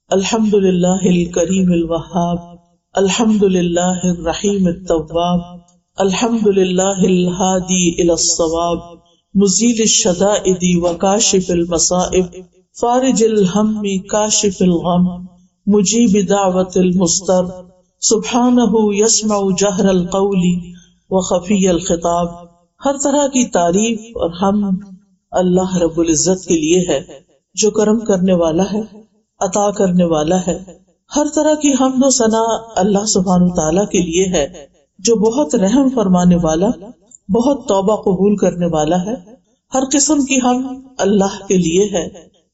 الحمد للہ الکریم الوہاب، الحمد للہ الرحیم التواب، الحمد للہ الہادی الی الصواب، مزیل الشدائد وکاشف المصائب، فارج الہم کاشف الغم، مجیب دعوت المضطر، سبحانہ یسمع جہر القول وخفی الخطاب۔ ہر طرح کی تعریف اور حمد اللہ رب العزت کے لیے ہے جو کرم کرنے والا ہے، عطا کرنے والا ہے۔ ہر طرح کی حمد و ثنا اللہ سبحانہ وتعالیٰ کے لیے ہے جو بہت رحم فرمانے والا، بہت توبہ قبول کرنے والا ہے۔ ہر قسم کی حمد اللہ کے لیے ہے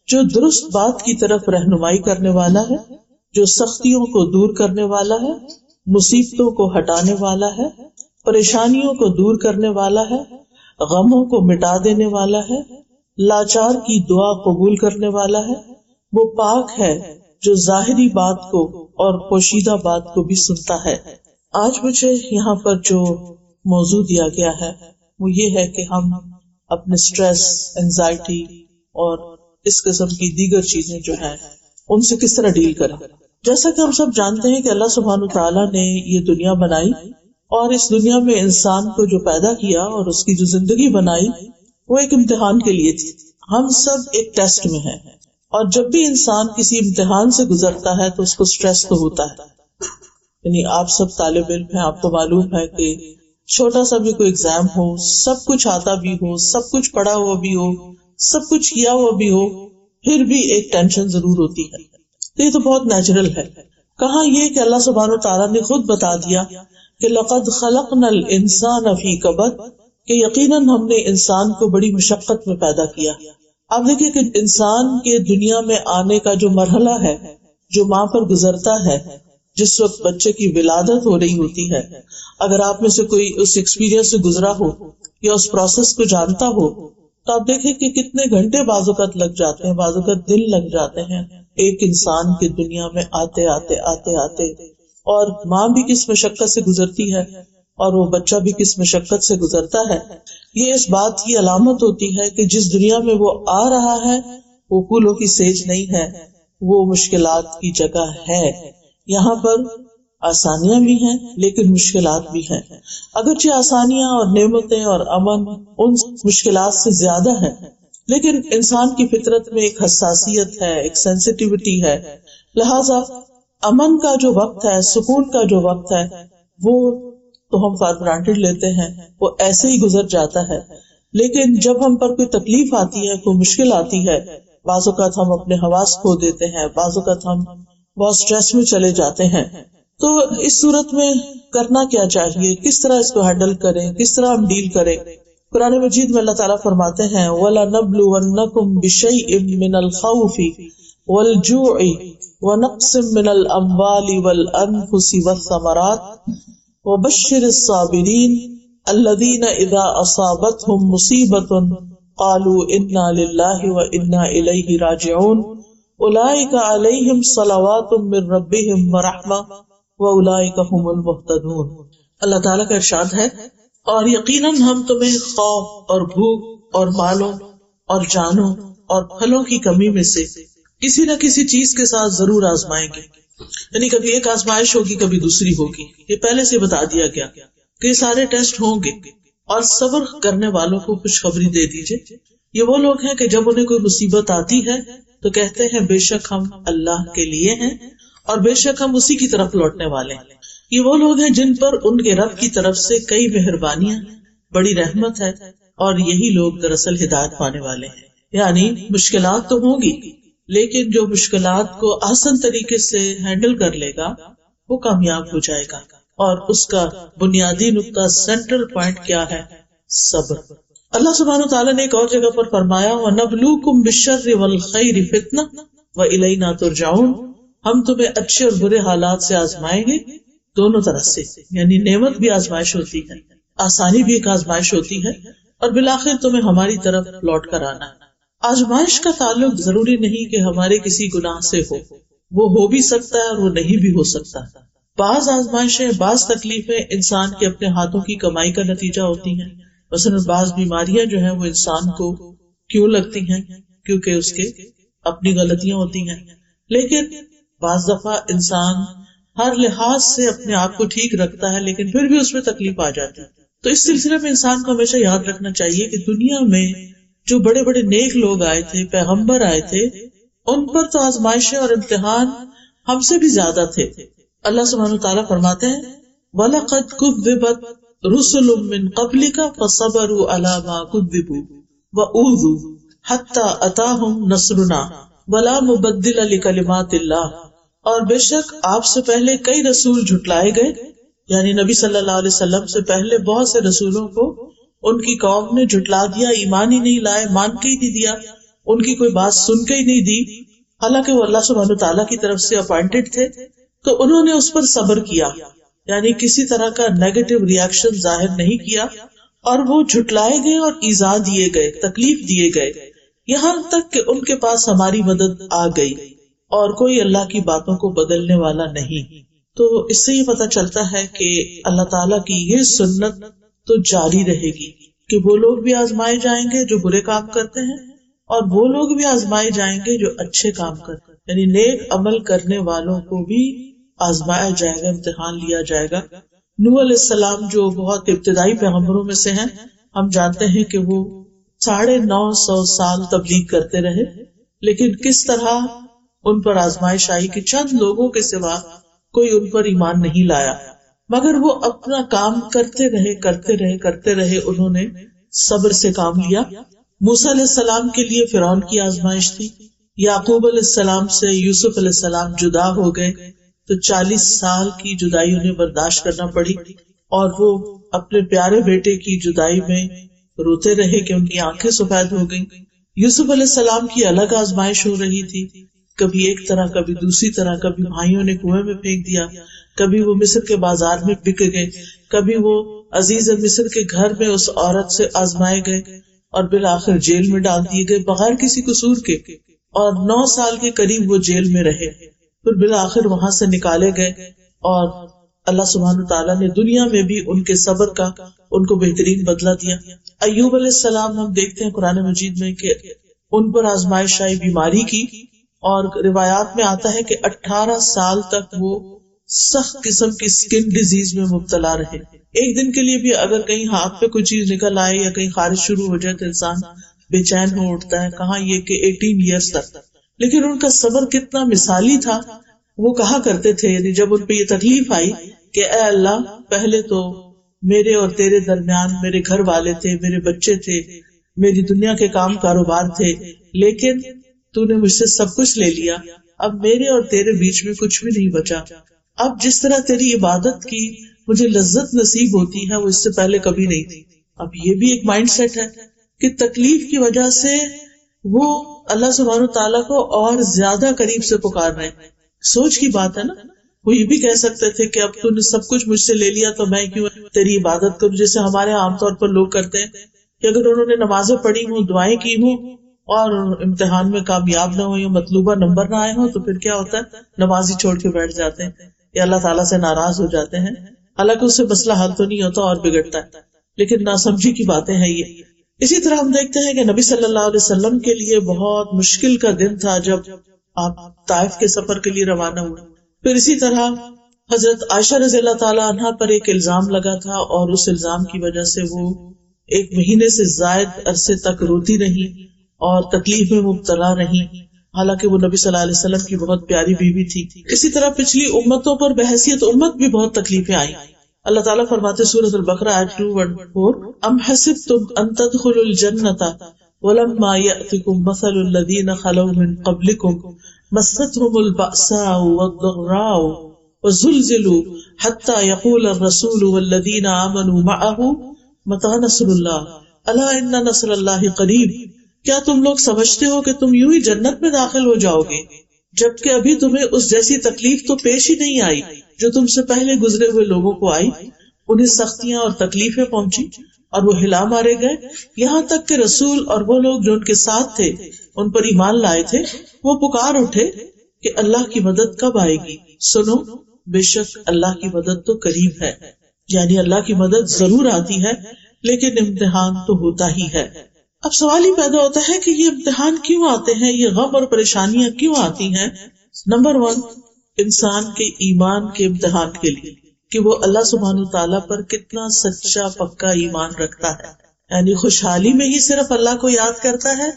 جو درست بات کی طرف رہنمائی کرنے والا ہے، جو سختیوں کو دور کرنے والا ہے، مصیبتوں کو ہٹانے والا ہے، پریشانیوں کو دور کرنے والا ہے، غموں کو مٹا دینے والا ہے، لاچار کی دعا قبول کرنے والا ہے۔ وہ پاک ہے جو ظاہری بات کو اور پوشیدہ بات کو بھی سنتا ہے۔ آج مجھے یہاں پر جو موضوع دیا گیا ہے وہ یہ ہے کہ ہم اپنے سٹریس، انزائٹی اور اس قسم کی دیگر چیزیں جو ہیں ان سے کس طرح ڈیل کریں۔ جیسا کہ ہم سب جانتے ہیں کہ اللہ سبحانہ تعالیٰ نے یہ دنیا بنائی اور اس دنیا میں انسان کو جو پیدا کیا اور اس کی جو زندگی بنائی وہ ایک امتحان کے لیے تھی۔ ہم سب ایک ٹیسٹ میں ہیں، اور جب بھی انسان کسی امتحان سے گزرتا ہے تو اس کو سٹریس تو ہوتا ہے۔ یعنی آپ سب طالب علم ہیں، آپ کو معلوم ہے کہ چھوٹا سا بھی کوئی ایگزام ہو، سب کچھ آتا بھی ہو، سب کچھ پڑھا ہوا بھی ہو، سب کچھ کیا ہوا بھی ہو، پھر بھی ایک ٹینشن ضرور ہوتی ہے۔ تو یہ تو بہت نیچرل ہے۔ کہاں یہ کہ اللہ سبحانہ تعالیٰ نے خود بتا دیا کہ لقد خلقنا الانسان فی کبد، کہ یقیناً ہم نے انسان کو بڑی مشقت میں پیدا کیا۔ آپ دیکھیں کہ انسان کے دنیا میں آنے کا جو مرحلہ ہے، جو ماں پر گزرتا ہے، جس وقت بچے کی ولادت ہو رہی ہوتی ہے، اگر آپ میں سے کوئی اس ایکسپیرینس سے گزرا ہو یا اس پروسیس کو جانتا ہو تو آپ دیکھیں کہ کتنے گھنٹے بعض اوقات لگ جاتے ہیں، بعض اوقات دن لگ جاتے ہیں ایک انسان کی دنیا میں آتے آتے، اور ماں بھی کس مشقت سے گزرتی ہے اور وہ بچہ بھی کس مشقت سے گزرتا ہے۔ یہ اس بات کی علامت ہوتی ہے کہ جس دنیا میں وہ آ رہا ہے وہ پھولوں کی سیج نہیں ہے، وہ مشکلات کی جگہ ہے۔ یہاں پر آسانیاں بھی ہیں لیکن مشکلات بھی ہیں، اگرچہ آسانیاں اور نعمتیں اور امن ان مشکلات سے زیادہ ہیں، لیکن انسان کی فطرت میں ایک حساسیت ہے، ایک سینسٹیوٹی ہے، لہذا امن کا جو وقت ہے، سکون کا جو وقت ہے، وہ تو ہم فار گرانٹیڈ لیتے ہیں، وہ ایسے ہی گزر جاتا ہے۔ لیکن جب ہم پر کوئی تکلیف آتی ہے، کوئی مشکل آتی ہے، بعض اوقات ہم اپنے حواس کھو دیتے ہیں، بعض اوقات ہم بہت سٹریس میں چلے جاتے ہیں۔ تو اس صورت میں کرنا کیا چاہیے، کس طرح اس کو ہینڈل کریں، کس طرح ہم ڈیل کریں۔ قرآن مجید میں اللہ تعالیٰ فرماتے ہیں وَلَنَبْلُوَنَّكُمْ بِشَيْءٍ مِّنَ الْخَوْفِ وَالْجُوعِ وَنَقْصٍ مِّنَ الْأَمْوَالِ وَالْأَنفُسِ وَالثَّمَرَاتِ وَبَشِّرِ الصَّابِرِينَ الَّذِينَ إِذَا أَصَابَتْهُمْ مُصِيبَةٌ قَالُوا إِنَّا لِلَّهِ وَإِنَّا إِلَيْهِ رَاجِعُونَ أُولَئِكَ عَلَيْهِمْ صَلَوَاتٌ مِّن رَّبِّهِمْ وَرَحْمَةٌ وَأُولَئِكَ هُمُ الْمُهْتَدُونَ۔ اللہ تعالیٰ کا ارشاد ہے، اور یقیناً ہم تمہیں خوف اور بھوک اور مالوں اور جانوں اور پھلوں کی کمی میں سے کسی نہ کسی چیز کے ساتھ ضرور آزمائیں گے۔ یعنی کبھی ایک آزمائش ہوگی، کبھی دوسری ہوگی، یہ پہلے سے بتا دیا گیا کہ یہ سارے ٹیسٹ ہوں گے، اور صبر کرنے والوں کو خوشخبری دے دیجئے۔ یہ وہ لوگ ہیں کہ جب انہیں کوئی مصیبت آتی ہے تو کہتے ہیں بے شک ہم اللہ کے لیے ہیں اور بے شک ہم اسی کی طرف لوٹنے والے ہیں۔ یہ وہ لوگ ہیں جن پر ان کے رب کی طرف سے کئی مہربانیاں، بڑی رحمت ہے، اور یہی لوگ دراصل ہدایت پانے والے ہیں۔ یعنی مشکلات تو ہوں گی، لیکن جو مشکلات کو آسان طریقے سے ہینڈل کر لے گا وہ کامیاب ہو جائے گا، اور اس کا بنیادی نقطہ، سینٹرل پوائنٹ کیا ہے؟ صبر۔ اللہ سبحانہ تعالیٰ نے ایک اور جگہ پر فرمایا وَنَبْلُوكُمْ بِالشَّرِّ وَالْخَيْرِ فِتْنَةً وَإِلَيْنَا تُرْجَعُونَ، ہم تمہیں اچھے اور برے حالات سے آزمائیں گے، دونوں طرح سے، یعنی نعمت بھی آزمائش ہوتی ہے، آسانی بھی ایک آزمائش ہوتی ہے، اور بالآخر تمہیں ہماری طرف لوٹ کر آنا ہے۔ آزمائش کا تعلق ضروری نہیں کہ ہمارے کسی گناہ سے وہ ہو بھی سکتا ہے اور وہ نہیں بھی ہو سکتا۔ بعض آزمائشیں، بعض تکلیفیں انسان کے اپنے ہاتھوں کی کمائی کا نتیجہ ہوتی ہیں۔ مثلا بعض بیماریاں جو ہیں وہ انسان کو کیوں لگتی ہیں؟ کیونکہ اس کے اپنی غلطیاں ہوتی ہیں۔ لیکن بعض دفعہ انسان ہر لحاظ سے اپنے آپ کو ٹھیک رکھتا ہے لیکن پھر بھی اس میں تکلیف آ جاتی ہے. تو اس سلسلے میں انسان کو ہمیشہ یاد رکھنا چاہیے کہ دنیا میں جو بڑے بڑے نیک لوگ آئے تھے، پیغمبر آئے تھے، ان پر تو آزمائشیں اور امتحان ہم سے بھی زیادہ تھے. اللہ سبحانہ تعالیٰ فرماتے ہیں وَلَقَدْ كُذِّبَتْ رُسُلٌ مِّن قَبْلِكَ فَصَبَرُوا عَلَىٰ مَا كُذِّبُوا وَأُوذُوا حَتَّىٰ أَتَاهُمْ نَصْرُنَا وَلَا مُبَدِّلَ لِكَلِمَاتِ اللَّهِ، اور بے شک آپ سے پہلے کئی رسول جھٹلائے گئے، یعنی نبی صلی اللہ علیہ وسلم سے پہلے بہت سے رسولوں کو ان کی قوم نے جھٹلا دیا، ایمان ہی نہیں لائے، مان کے ہی نہیں دیا، ان کی کوئی بات سن کے ہی نہیں دی، حالانکہ وہ اللہ سبحانہ تعالیٰ کی طرف سے اپوائنٹڈ تھے. تو انہوں نے اس پر صبر کیا، یعنی کسی طرح کا نیگیٹو ریئیکشن ظاہر نہیں کیا، اور وہ جھٹلائے گئے اور ایذا دیے گئے، تکلیف دیے گئے، یہاں تک کہ ان کے پاس ہماری مدد آ گئی، اور کوئی اللہ کی باتوں کو بدلنے والا نہیں. تو اس سے یہ پتہ چلتا ہے کہ اللہ تعالیٰ کی یہ سنت تو جاری رہے گی کہ وہ لوگ بھی آزمائے جائیں گے جو برے کام کرتے ہیں، اور وہ لوگ بھی آزمائے جائیں گے جو اچھے کام کرتے ہیں، یعنی نیک عمل کرنے والوں کو بھی آزمایا جائے گا، امتحان لیا جائے گا. نوح علیہ السلام جو بہت ابتدائی پیغمبروں میں سے ہیں، ہم جانتے ہیں کہ وہ 950 سال تبلیغ کرتے رہے، لیکن کس طرح ان پر آزمائش آئی کہ چند لوگوں کے سوا کوئی ان پر ایمان نہیں لایا، مگر وہ اپنا کام کرتے رہے، انہوں نے صبر سے کام لیا. موسیٰ علیہ السلام کے لیے فرعون کی آزمائش تھی، یعقوب علیہ السلام سے یوسف علیہ السلام جدا ہو گئے تو 40 سال کی جدائی انہیں برداشت کرنا پڑی، اور وہ اپنے پیارے بیٹے کی جدائی میں روتے رہے کہ ان کی آنکھیں سفید ہو گئیں. یوسف علیہ السلام کی الگ آزمائش ہو رہی تھی، کبھی ایک طرح کبھی دوسری طرح، کبھی بھائیوں نے کنویں میں پھینک دیا، کبھی وہ مصر کے بازار میں بک گئے، کبھی وہ عزیز مصر کے گھر میں اس عورت سے آزمائے گئے اور بالآخر جیل میں ڈال دیے گئے بغیر کسی قصور کے، اور 9 سال کے قریب وہ جیل میں رہے، پھر بالآخر وہاں سے نکالے گئے، اور اللہ سبحانہ تعالیٰ نے دنیا میں بھی ان کے صبر کا ان کو بہترین بدلہ دیا. ایوب علیہ السلام ہم دیکھتے ہیں قرآن مجید میں کہ ان پر آزمائش آئی بیماری کی، اور روایات میں آتا ہے کہ 18 سال تک وہ سخت قسم کی سکن ڈیزیز میں مبتلا رہے. ایک دن کے لیے بھی اگر کہیں ہاتھ پہ کوئی چیز نکل آئے یا کہیں خارش شروع ہو جائے تو انسان بے چین ہو اٹھتا ہے، کہاں یہ کہ 18 ایئرس تک. لیکن ان کا صبر کتنا مثالی تھا. وہ کہا کرتے تھے، یعنی جب ان پہ یہ تکلیف آئی کہ اے اللہ، پہلے تو میرے اور تیرے درمیان میرے گھر والے تھے، میرے بچے تھے، میری دنیا کے کام کاروبار تھے، لیکن تو نے مجھ سے سب کچھ لے لیا، اب میرے اور تیرے بیچ میں کچھ بھی نہیں بچا. اب جس طرح تیری عبادت کی مجھے لذت نصیب ہوتی ہے وہ اس سے پہلے کبھی نہیں تھی. اب یہ بھی ایک مائنڈ سیٹ ہے کہ تکلیف کی وجہ سے وہ اللہ سبحانہ تعالیٰ کو اور زیادہ قریب سے پکار رہے ہیں. سوچ کی بات ہے نا. وہ یہ بھی کہہ سکتے تھے کہ اب تو نے سب کچھ مجھ سے لے لیا تو میں کیوں تیری عبادت کروں، جیسے ہمارے عام طور پر لوگ کرتے ہیں کہ اگر انہوں نے نمازیں پڑھی ہوں، دعائیں کی ہوں اور امتحان میں کامیاب نہ ہو یا مطلوبہ نمبر نہ آئے ہوں تو پھر کیا ہوتا ہے، نماز ہی چھوڑ کے بیٹھ جاتے ہیں یا اللہ تعالیٰ سے ناراض ہو جاتے ہیں. حالانکہ اس سے مسئلہ حل تو نہیں ہوتا اور بگڑتا ہے، لیکن ناسمجھی کی باتیں ہیں یہ. اسی طرح ہم دیکھتے ہیں کہ نبی صلی اللہ علیہ وسلم کے لیے بہت مشکل کا دن تھا جب آپ طائف کے سفر کے لیے روانہ ہوئے. پھر اسی طرح حضرت عائشہ رضی اللہ تعالیٰ عنہا پر ایک الزام لگا تھا، اور اس الزام کی وجہ سے وہ 1 مہینے سے زائد عرصے تک روتی رہی اور تکلیف میں مبتلا رہی، حالانکہ وہ نبی صلی اللہ علیہ وسلم کی بہت پیاری بیوی تھی. اسی طرح پچھلی امتوں پر بحیثیت امت بھی بہت تکلیفیں آئی. اللہ تعالیٰ فرماتے سورۃ البقرہ آیت 214 ام حسبتم ان تدخلوا الجنۃ ولما یأتکم مثل الذین خلوا من قبلکم مستهم البأساء والضراء وزلزلوا حتى يقول الرسول والذین آمنوا معه متى نصر اللہ الا ان نصر اللہ قریب. کیا تم لوگ سمجھتے ہو کہ تم یوں ہی جنت میں داخل ہو جاؤ گے جبکہ ابھی تمہیں اس جیسی تکلیف تو پیش ہی نہیں آئی جو تم سے پہلے گزرے ہوئے لوگوں کو آئی؟ انہیں سختیاں اور تکلیفیں پہنچی اور وہ ہلا مارے گئے، یہاں تک کہ رسول اور وہ لوگ جو ان کے ساتھ تھے ان پر ایمان لائے تھے وہ پکار اٹھے کہ اللہ کی مدد کب آئے گی. سنو، بے شک اللہ کی مدد تو قریب ہے. یعنی اللہ کی مدد ضرور آتی ہے لیکن امتحان تو ہوتا ہی ہے. اب سوال ہی پیدا ہوتا ہے کہ یہ امتحان کیوں آتے ہیں، یہ غم اور پریشانیاں کیوں آتی ہیں؟ نمبر 1، انسان کے ایمان کے امتحان کے لیے کہ وہ اللہ سبحانہ تعالیٰ پر کتنا سچا پکا ایمان رکھتا ہے. یعنی خوشحالی میں ہی صرف اللہ کو یاد کرتا ہے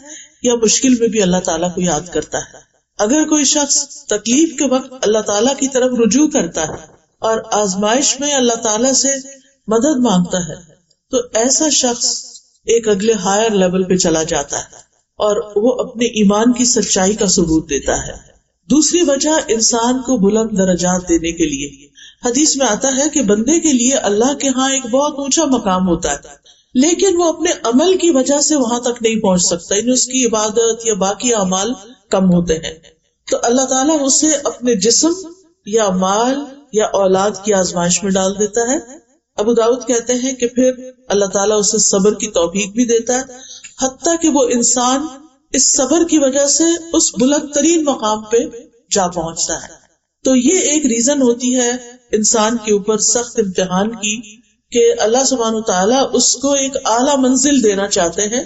یا مشکل میں بھی اللہ تعالیٰ کو یاد کرتا ہے. اگر کوئی شخص تکلیف کے وقت اللہ تعالیٰ کی طرف رجوع کرتا ہے اور آزمائش میں اللہ تعالیٰ سے مدد مانگتا ہے تو ایسا شخص ایک اگلے ہائر لیول پہ چلا جاتا ہے اور وہ اپنے ایمان کی سچائی کا ثبوت دیتا ہے. دوسری وجہ انسان کو بلند درجات دینے کے لیے. حدیث میں آتا ہے کہ بندے کے لیے اللہ کے ہاں ایک بہت اونچا مقام ہوتا ہے لیکن وہ اپنے عمل کی وجہ سے وہاں تک نہیں پہنچ سکتا، یعنی اس کی عبادت یا باقی اعمال کم ہوتے ہیں. تو اللہ تعالیٰ اسے اپنے جسم یا مال یا اولاد کی آزمائش میں ڈال دیتا ہے. ابو داؤد کہتے ہیں کہ پھر اللہ تعالیٰ اسے صبر کی توفیق بھی دیتا ہے حتیٰ کہ وہ انسان اس صبر کی وجہ سے اس بلند ترین مقام پہ جا پہنچتا ہے. تو یہ ایک ریزن ہوتی ہے انسان کے اوپر سخت امتحان کی کہ اللہ سبحانہ تعالیٰ اس کو ایک اعلیٰ منزل دینا چاہتے ہیں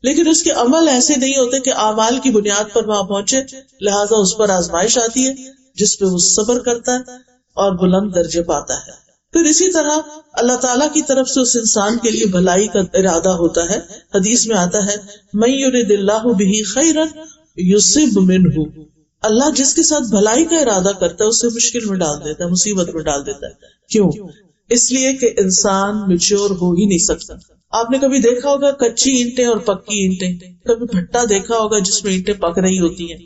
لیکن اس کے عمل ایسے نہیں ہوتے کہ اعمال کی بنیاد پر وہاں پہنچے، لہٰذا اس پر آزمائش آتی ہے جس پہ وہ صبر کرتا ہے اور بلند درجے پاتا ہے. پھر اسی طرح اللہ تعالیٰ کی طرف سے اس انسان کے لیے بھلائی کا ارادہ ہوتا ہے. حدیث میں آتا ہے مَن یُرِدِ اللَّهُ بِهِ خَیْرًا یُصِبْ مِنْهُ، اللہ جس کے ساتھ بھلائی کا ارادہ کرتا ہے اسے مشکل میں ڈال دیتا ہے، مصیبت میں ڈال دیتا ہے. کیوں؟ اس لیے کہ انسان میچور ہو ہی نہیں سکتا. آپ نے کبھی دیکھا ہوگا کچی اینٹیں اور پکی اینٹیں، کبھی بھٹا دیکھا ہوگا جس میں اینٹیں پک رہی ہوتی ہیں.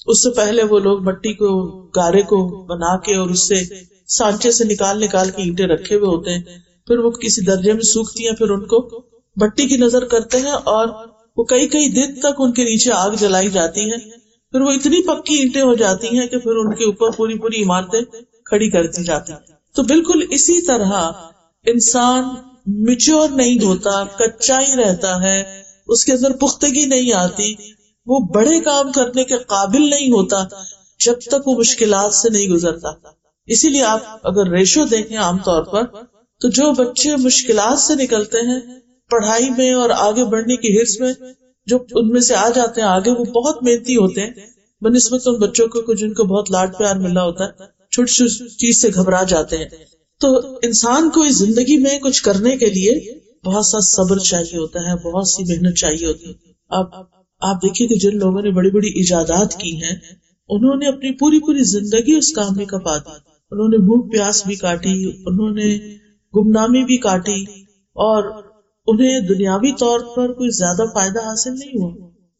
اس سے پہلے وہ لوگ مٹی کو گارے کو بنا کے اور اس سے سانچے سے نکال کے اینٹیں رکھے ہوئے ہوتے ہیں، پھر وہ کسی درجے میں سوکھتی ہیں، پھر ان کو بھٹی کی نظر کرتے ہیں اور وہ کئی دن تک ان کے نیچے آگ جلائی جاتی ہے، پھر وہ اتنی پکی اینٹیں ہو جاتی ہیں کہ پھر ان کے اوپر پوری عمارتیں کھڑی کر دی جاتی ہیں. تو بالکل اسی طرح انسان میچور نہیں ہوتا، کچا ہی رہتا ہے، اس کے اندر پختگی نہیں آتی، وہ بڑے کام کرنے کے قابل نہیں ہوتا جب تک وہ مشکلات سے نہیں گزرتا. اسی لیے آپ اگر ریشو دیکھیں عام طور پر تو جو بچے مشکلات سے نکلتے ہیں پڑھائی میں اور آگے بڑھنے کی ہرس میں، جو ان میں سے آ جاتے ہیں آگے، وہ بہت محنتی ہوتے ہیں بنسبت ان بچوں کو جن کو بہت لاڈ پیار ملا ہوتا ہے، چھوٹی چھوٹی چیز سے گھبرا جاتے ہیں. تو انسان کو اس زندگی میں کچھ کرنے کے لیے بہت سا صبر چاہیے ہوتا ہے، بہت سی محنت چاہیے ہوتی ہے. آپ دیکھیے کہ جن لوگوں نے بڑی بڑی ایجادات کی ہیں انہوں نے اپنی پوری زندگی اس کام میں کپا دی. انہوں نے بھوک پیاس بھی کاٹی، انہوں نے گمنامی بھی کاٹی، اور انہیں دنیاوی طور پر کوئی زیادہ فائدہ حاصل نہیں ہوا.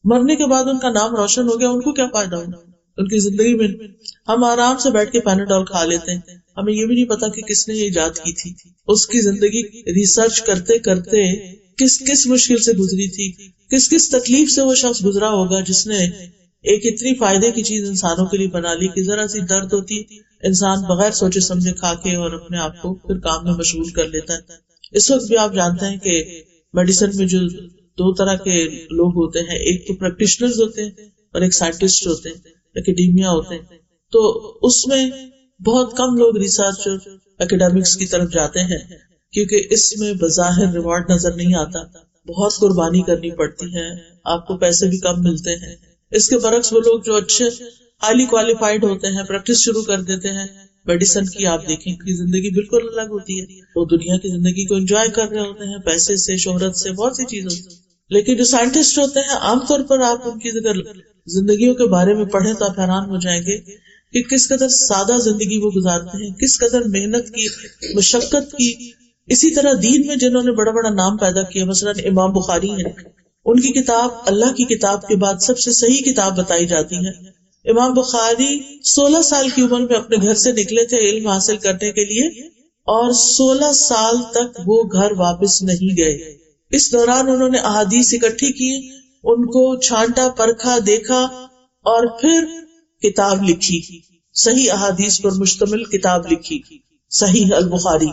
مرنے کے بعد ان کا نام روشن ہو گیا، ان کو کیا فائدہ ہوا ان کی زندگی میں؟ ہم آرام سے بیٹھ کے پیناڈول کھا لیتے ہیں، ہمیں یہ بھی نہیں پتا کہ کس نے یہ ایجاد کی تھی. اس کی زندگی ریسرچ کرتے کرتے کس مشکل سے گزری تھی، کس تکلیف سے وہ شخص گزرا ہوگا جس نے ایک اتنی فائدے کی چیز انسانوں کے لیے بنا لی کہ ذرا سی درد ہوتی انسان بغیر سوچے سمجھے کھا کے اور اپنے آپ کو پھر کام میں مشغول کر لیتا ہے. اس وقت بھی آپ جانتے ہیں کہ میڈیسن میں جو دو طرح کے لوگ ہوتے ہیں، ایک تو پریکٹیشنرز ہوتے ہیں اور ایک سائنٹسٹ ہوتے ہیں، اکیڈیمیا ہوتے ہیں. تو اس میں بہت کم لوگ ریسرچ اور اکیڈیمکس کی طرف جاتے ہیں کیونکہ اس میں بظاہر ریوارڈ نظر نہیں آتا، بہت قربانی کرنی پڑتی ہے، آپ کو پیسے بھی کم ملتے ہیں. اس کے برعکس وہ لوگ جو اچھے ہائیلی کوالیفائڈ ہوتے ہیں، پریکٹس شروع کر دیتے ہیں میڈیسن کی، آپ دیکھیں کہ زندگی بالکل الگ ہوتی ہے. وہ دنیا کی زندگی کو انجوائے کر رہے ہوتے ہیں، پیسے سے، شہرت سے، بہت سی چیزوں سے. لیکن جو سائنٹسٹ ہوتے ہیں عام طور پر آپ ان کی اگر زندگیوں کے بارے میں پڑھیں تو آپ حیران ہو جائیں گے کہ کس قدر سادہ زندگی وہ گزارتے ہیں، کس قدر محنت کی، مشقت کی. اسی طرح دین میں جنہوں نے بڑا بڑا نام پیدا کیا، مثلا امام بخاری ہیں، ان کی کتاب اللہ کی کتاب کے بعد سب سے صحیح کتاب بتائی جاتی ہے. امام بخاری 16 سال کی عمر میں اپنے گھر سے نکلے تھے علم حاصل کرنے کے لیے، اور 16 سال تک وہ گھر واپس نہیں گئے. اس دوران انہوں نے احادیث اکٹھی کی، ان کو چھانٹا، پرکھا، دیکھا، اور پھر کتاب لکھی، صحیح احادیث پر مشتمل کتاب لکھی، صحیح البخاری.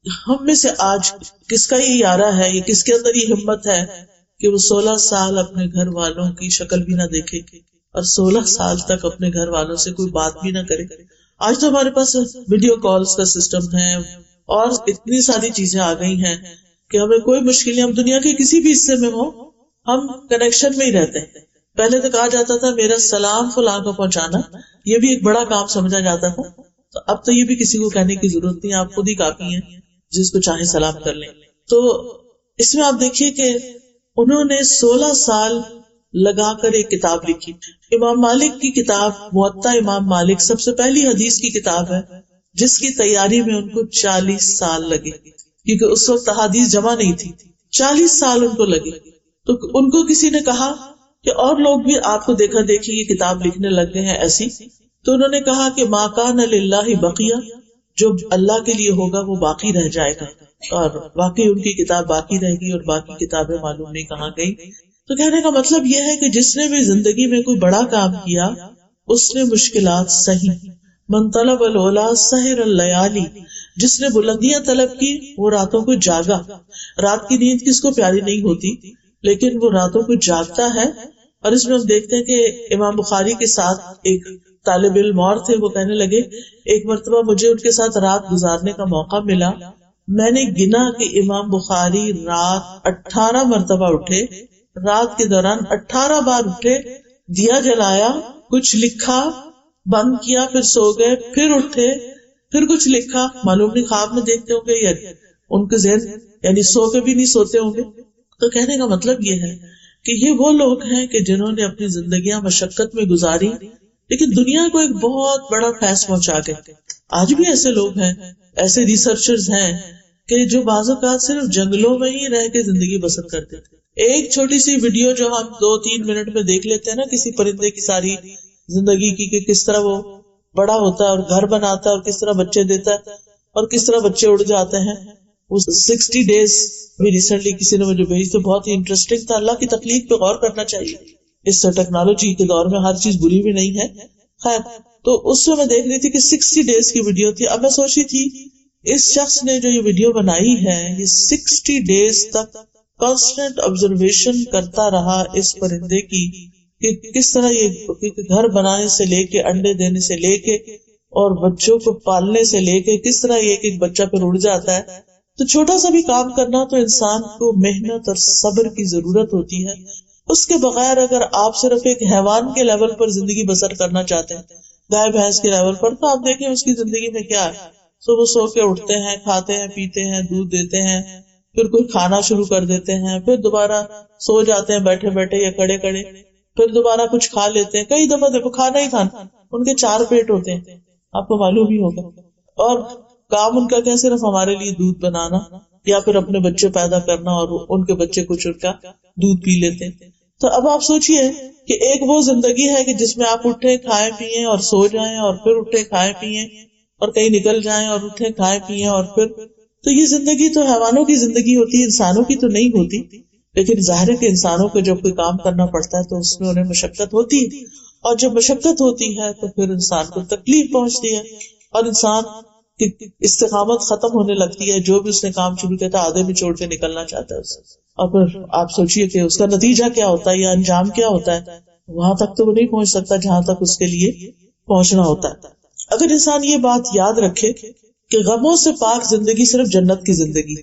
ہم میں سے آج کس کا یہ یارہ ہے، یہ کس کے اندر یہ ہمت ہے کہ وہ 16 سال اپنے گھر والوں کی شکل بھی نہ دیکھے اور 16 سال تک اپنے گھر والوں سے کوئی بات بھی نہ کرے. آج تو ہمارے پاس ویڈیو کالز کا سسٹم ہے اور اتنی ساری چیزیں آ گئی ہیں کہ ہمیں کوئی مشکل نہیں، ہم دنیا کے کسی بھی حصے میں ہو ہم کنیکشن میں ہی رہتے ہیں. پہلے تو کہا جاتا تھا میرا سلام فلاں کو پہنچانا، یہ بھی ایک بڑا کام سمجھا جاتا تھا. تو اب تو یہ بھی کسی کو کہنے کی ضرورت نہیں، آپ خود ہی کافی ہیں، جس کو چاہے سلام کر لیں. تو اس میں آپ دیکھیے کہ انہوں نے 16 سال لگا کر ایک کتاب لکھی. امام مالک کی کتاب موطا امام مالک سب سے پہلی حدیث کی کتاب ہے جس کی تیاری میں ان کو 40 سال لگے، کیونکہ اس وقت احادیث جمع نہیں تھی. 40 سال ان کو لگے. تو ان کو کسی نے کہا کہ اور لوگ بھی آپ کو دیکھا دیکھی یہ کتاب لکھنے لگ گئے ہیں ایسی. تو انہوں نے کہا کہ ما کان للہ بقیہ، جو اللہ کے لیے ہوگا وہ باقی رہ جائے گا. اور واقعی ان کی کتاب باقی رہ گئی اور باقی کتابیں معلوم نہیں کہاں گئی. تو کہنے کا مطلب یہ ہے کہ جس نے بھی زندگی میں کوئی بڑا کام کیا اس نے مشکلات سہی. من طلب العلا سحر اللیالی، جس نے بلندیاں طلب کی وہ راتوں کو جاگا. رات کی نیند کس کو پیاری نہیں ہوتی، لیکن وہ راتوں کو جاگتا ہے. اور اس میں ہم دیکھتے ہیں کہ امام بخاری کے ساتھ ایک طالب علم اور تھے، وہ کہنے لگے ایک مرتبہ مجھے ان کے ساتھ رات گزارنے کا موقع ملا. میں نے گنا کہ امام بخاری رات 18 مرتبہ اٹھے، رات کے دوران 18 بار اٹھے، دیا جلایا، کچھ لکھا، بند کیا، پھر سو گئے، پھر اٹھے، پھر کچھ لکھا. معلوم نہیں خواب میں دیکھتے ہوں گے یا ان کے ذہن یعنی سو کے بھی نہیں سوتے ہوں گے. تو کہنے کا مطلب یہ ہے کہ یہ وہ لوگ ہیں کہ جنہوں نے اپنی زندگیاں مشقت میں گزاری لیکن دنیا کو ایک بہت بڑا فیض پہنچا گئے. آج بھی ایسے لوگ ہیں، ایسے ریسرچرز ہیں کہ جو بعض اوقات صرف جنگلوں میں ہی رہ کے زندگی بسر کرتے تھے. ایک چھوٹی سی ویڈیو جو ہم 2-3 منٹ میں دیکھ لیتے ہیں نا کسی پرندے کی ساری زندگی کی، کہ کس طرح وہ بڑا ہوتا ہے اور گھر بناتا ہے اور کس طرح بچے دیتا ہے اور کس طرح بچے اڑ جاتے ہیں. وہ 60 ڈیز بھی ریسنٹلی کسی نے مجھے بھیجی، تو بہت ہی انٹرسٹنگ تھا. اللہ کی تخلیق پہ غور کرنا چاہیے. اس ٹیکنالوجی کے دور میں ہر چیز بری بھی نہیں ہے. خیر، تو اس میں دیکھ رہی تھی کہ 60 ڈیز کی ویڈیو تھی. اب میں سوچی تھی اس شخص نے جو یہ ویڈیو بنائی ہے یہ 60 ڈیز تک کانسٹنٹ آبزرویشن کرتا رہا اس پرندے کی کہ کس طرح یہ گھر بنانے سے لے کے انڈے دینے سے لے کے اور بچوں کو پالنے سے لے کے کس طرح یہ ایک بچہ پھر اڑ جاتا ہے. تو چھوٹا سا بھی کام کرنا تو انسان کو محنت اور صبر کی ضرورت ہوتی ہے. اس کے بغیر اگر آپ صرف ایک حیوان کے لیول پر زندگی بسر کرنا چاہتے ہیں، گائے بھینس کے لیول پر، تو آپ دیکھیں اس کی زندگی میں کیا ہے. صبح سو کے اٹھتے ہیں، کھاتے ہیں، پیتے ہیں، دودھ دیتے ہیں، پھر کوئی کھانا شروع کر دیتے ہیں، پھر دوبارہ سو جاتے ہیں بیٹھے بیٹھے یا کھڑے کھڑے، پھر دوبارہ کچھ کھا لیتے ہیں. کئی دفعہ دیکھو کھانا ہی کھانا، ان کے 4 پیٹ ہوتے ہیں، آپ کو معلوم ہی ہوگا. اور کام ان کا کیا صرف ہمارے لیے دودھ بنانا یا پھر اپنے بچے پیدا کرنا اور ان کے بچے کچھ ان کا دودھ پی لیتے ہیں. تو اب آپ سوچئے کہ ایک وہ زندگی ہے کہ جس میں آپ اٹھے کھائیں پیئیں اور سو جائیں اور پھر اٹھے کھائیں پیئیں اور کہیں نکل جائیں اور اٹھے کھائیں پیئیں اور پھر، تو یہ زندگی تو حیوانوں کی زندگی ہوتی ہے، انسانوں کی تو نہیں ہوتی. لیکن ظاہر ہے کہ انسانوں کو جب کوئی کام کرنا پڑتا ہے تو اس میں انہیں مشقت ہوتی ہے، اور جب مشقت ہوتی ہے تو پھر انسان کو تکلیف پہنچتی ہے اور انسان کی استقامت ختم ہونے لگتی ہے. جو بھی اس نے کام شروع کیا تھا آدھے میں چھوڑ کے نکلنا چاہتا ہے اسے. اور پھر آپ سوچئے کہ اس کا نتیجہ کیا ہوتا ہے یا انجام کیا ہوتا ہے. وہاں تک تو وہ نہیں پہنچ سکتا جہاں تک اس کے لیے پہنچنا ہوتا ہے. اگر انسان یہ بات یاد رکھے کہ غموں سے پاک زندگی صرف جنت کی زندگی،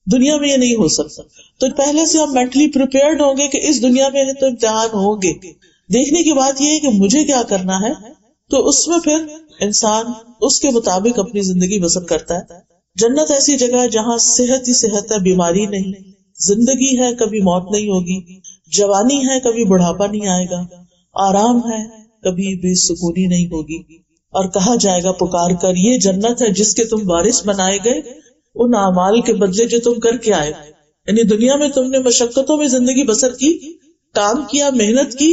دنیا میں یہ نہیں ہو سکتا، تو پہلے سے ہم مینٹلی پریپیئرڈ ہوں گے کہ اس دنیا میں تو امتحان ہوں گے. دیکھنے کی بات یہ ہے کہ مجھے کیا کرنا ہے، تو اس میں پھر انسان اس کے مطابق اپنی زندگی بسر کرتا ہے. جنت ایسی جگہ ہے جہاں صحت ہی صحت ہے، بیماری نہیں، زندگی ہے کبھی موت نہیں ہوگی، جوانی ہے کبھی بڑھاپا نہیں آئے گا، آرام ہے کبھی بے سکونی نہیں ہوگی. اور کہا جائے گا پکار کر یہ جنت ہے جس کے تم وارث بنائے گئے ان اعمال کے بدلے جو تم کر کے آئے. یعنی دنیا میں تم نے مشقتوں میں زندگی بسر کی، کام کیا، محنت کی.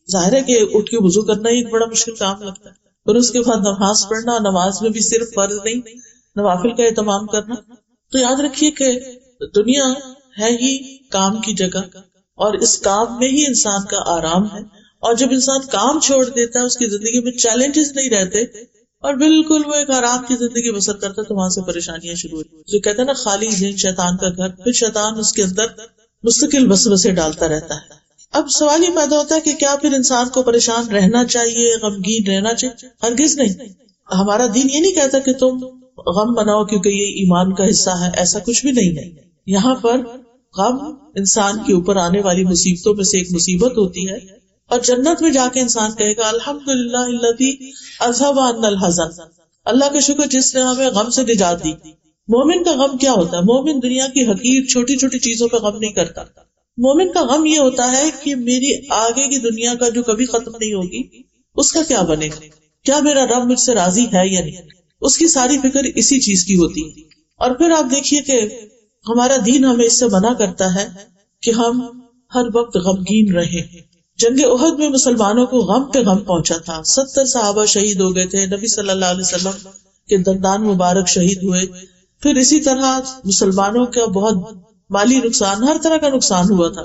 ظاہر ہے کہ اٹھ کے وضو کرنا ہی ایک بڑا مشکل کام لگتا ہے، اور اس کے بعد نماز پڑھنا، نماز میں بھی صرف فرض نہیں نوافل کا اہتمام کرنا. تو یاد رکھیے کہ دنیا ہے ہی کام کی جگہ، اور اس کام میں ہی انسان کا آرام ہے. اور جب انسان کام چھوڑ دیتا ہے اس کی زندگی میں چیلنجز نہیں رہتے اور بالکل وہ ایک آرام کی زندگی بسر کرتا ہے، تو وہاں سے پریشانیاں شروع ہوتی. جو کہتے ہیں نا خالی ذہن شیطان کا گھر، پھر شیطان اس کے اندر مستقل وسوسے ڈالتا رہتا ہے. اب سوال یہ پیدا ہوتا ہے کہ کیا پھر انسان کو پریشان رہنا چاہیے، غمگین رہنا چاہیے؟ ہرگز نہیں. ہمارا دین یہ نہیں کہتا کہ تم غم مناؤ کیونکہ یہ ایمان کا حصہ ہے، ایسا کچھ بھی نہیں ہے. یہاں پر غم انسان کے اوپر آنے والی مصیبتوں میں سے ایک مصیبت ہوتی ہے، اور جنت میں جا کے انسان کہے گا الحمدللہ الذی اذھب عنا الحزن، اللہ کا شکر جس نے ہمیں غم سے نجات دی۔ مومن کا غم کیا ہوتا ہے؟ مومن دنیا کی حقیر چھوٹی چھوٹی چیزوں پہ غم نہیں کرتا۔ مومن کا غم یہ ہوتا ہے کہ میری آگے کی دنیا کا جو کبھی ختم نہیں ہوگی اس کا کیا بنے گا، کیا میرا رب مجھ سے راضی ہے یا نہیں، اس کی ساری فکر اسی چیز کی ہوتی ہے۔ اور پھر آپ دیکھیے کہ ہمارا دین ہمیں اس سے منع کرتا ہے کہ ہم ہر وقت غمگین رہیں۔ جنگ احد میں مسلمانوں کو غم پہ غم پہنچا تھا، 70 صحابہ شہید ہو گئے تھے، نبی صلی اللہ علیہ وسلم کے دندان مبارک شہید ہوئے، پھر اسی طرح مسلمانوں کا بہت مالی نقصان، ہر طرح کا نقصان ہوا تھا۔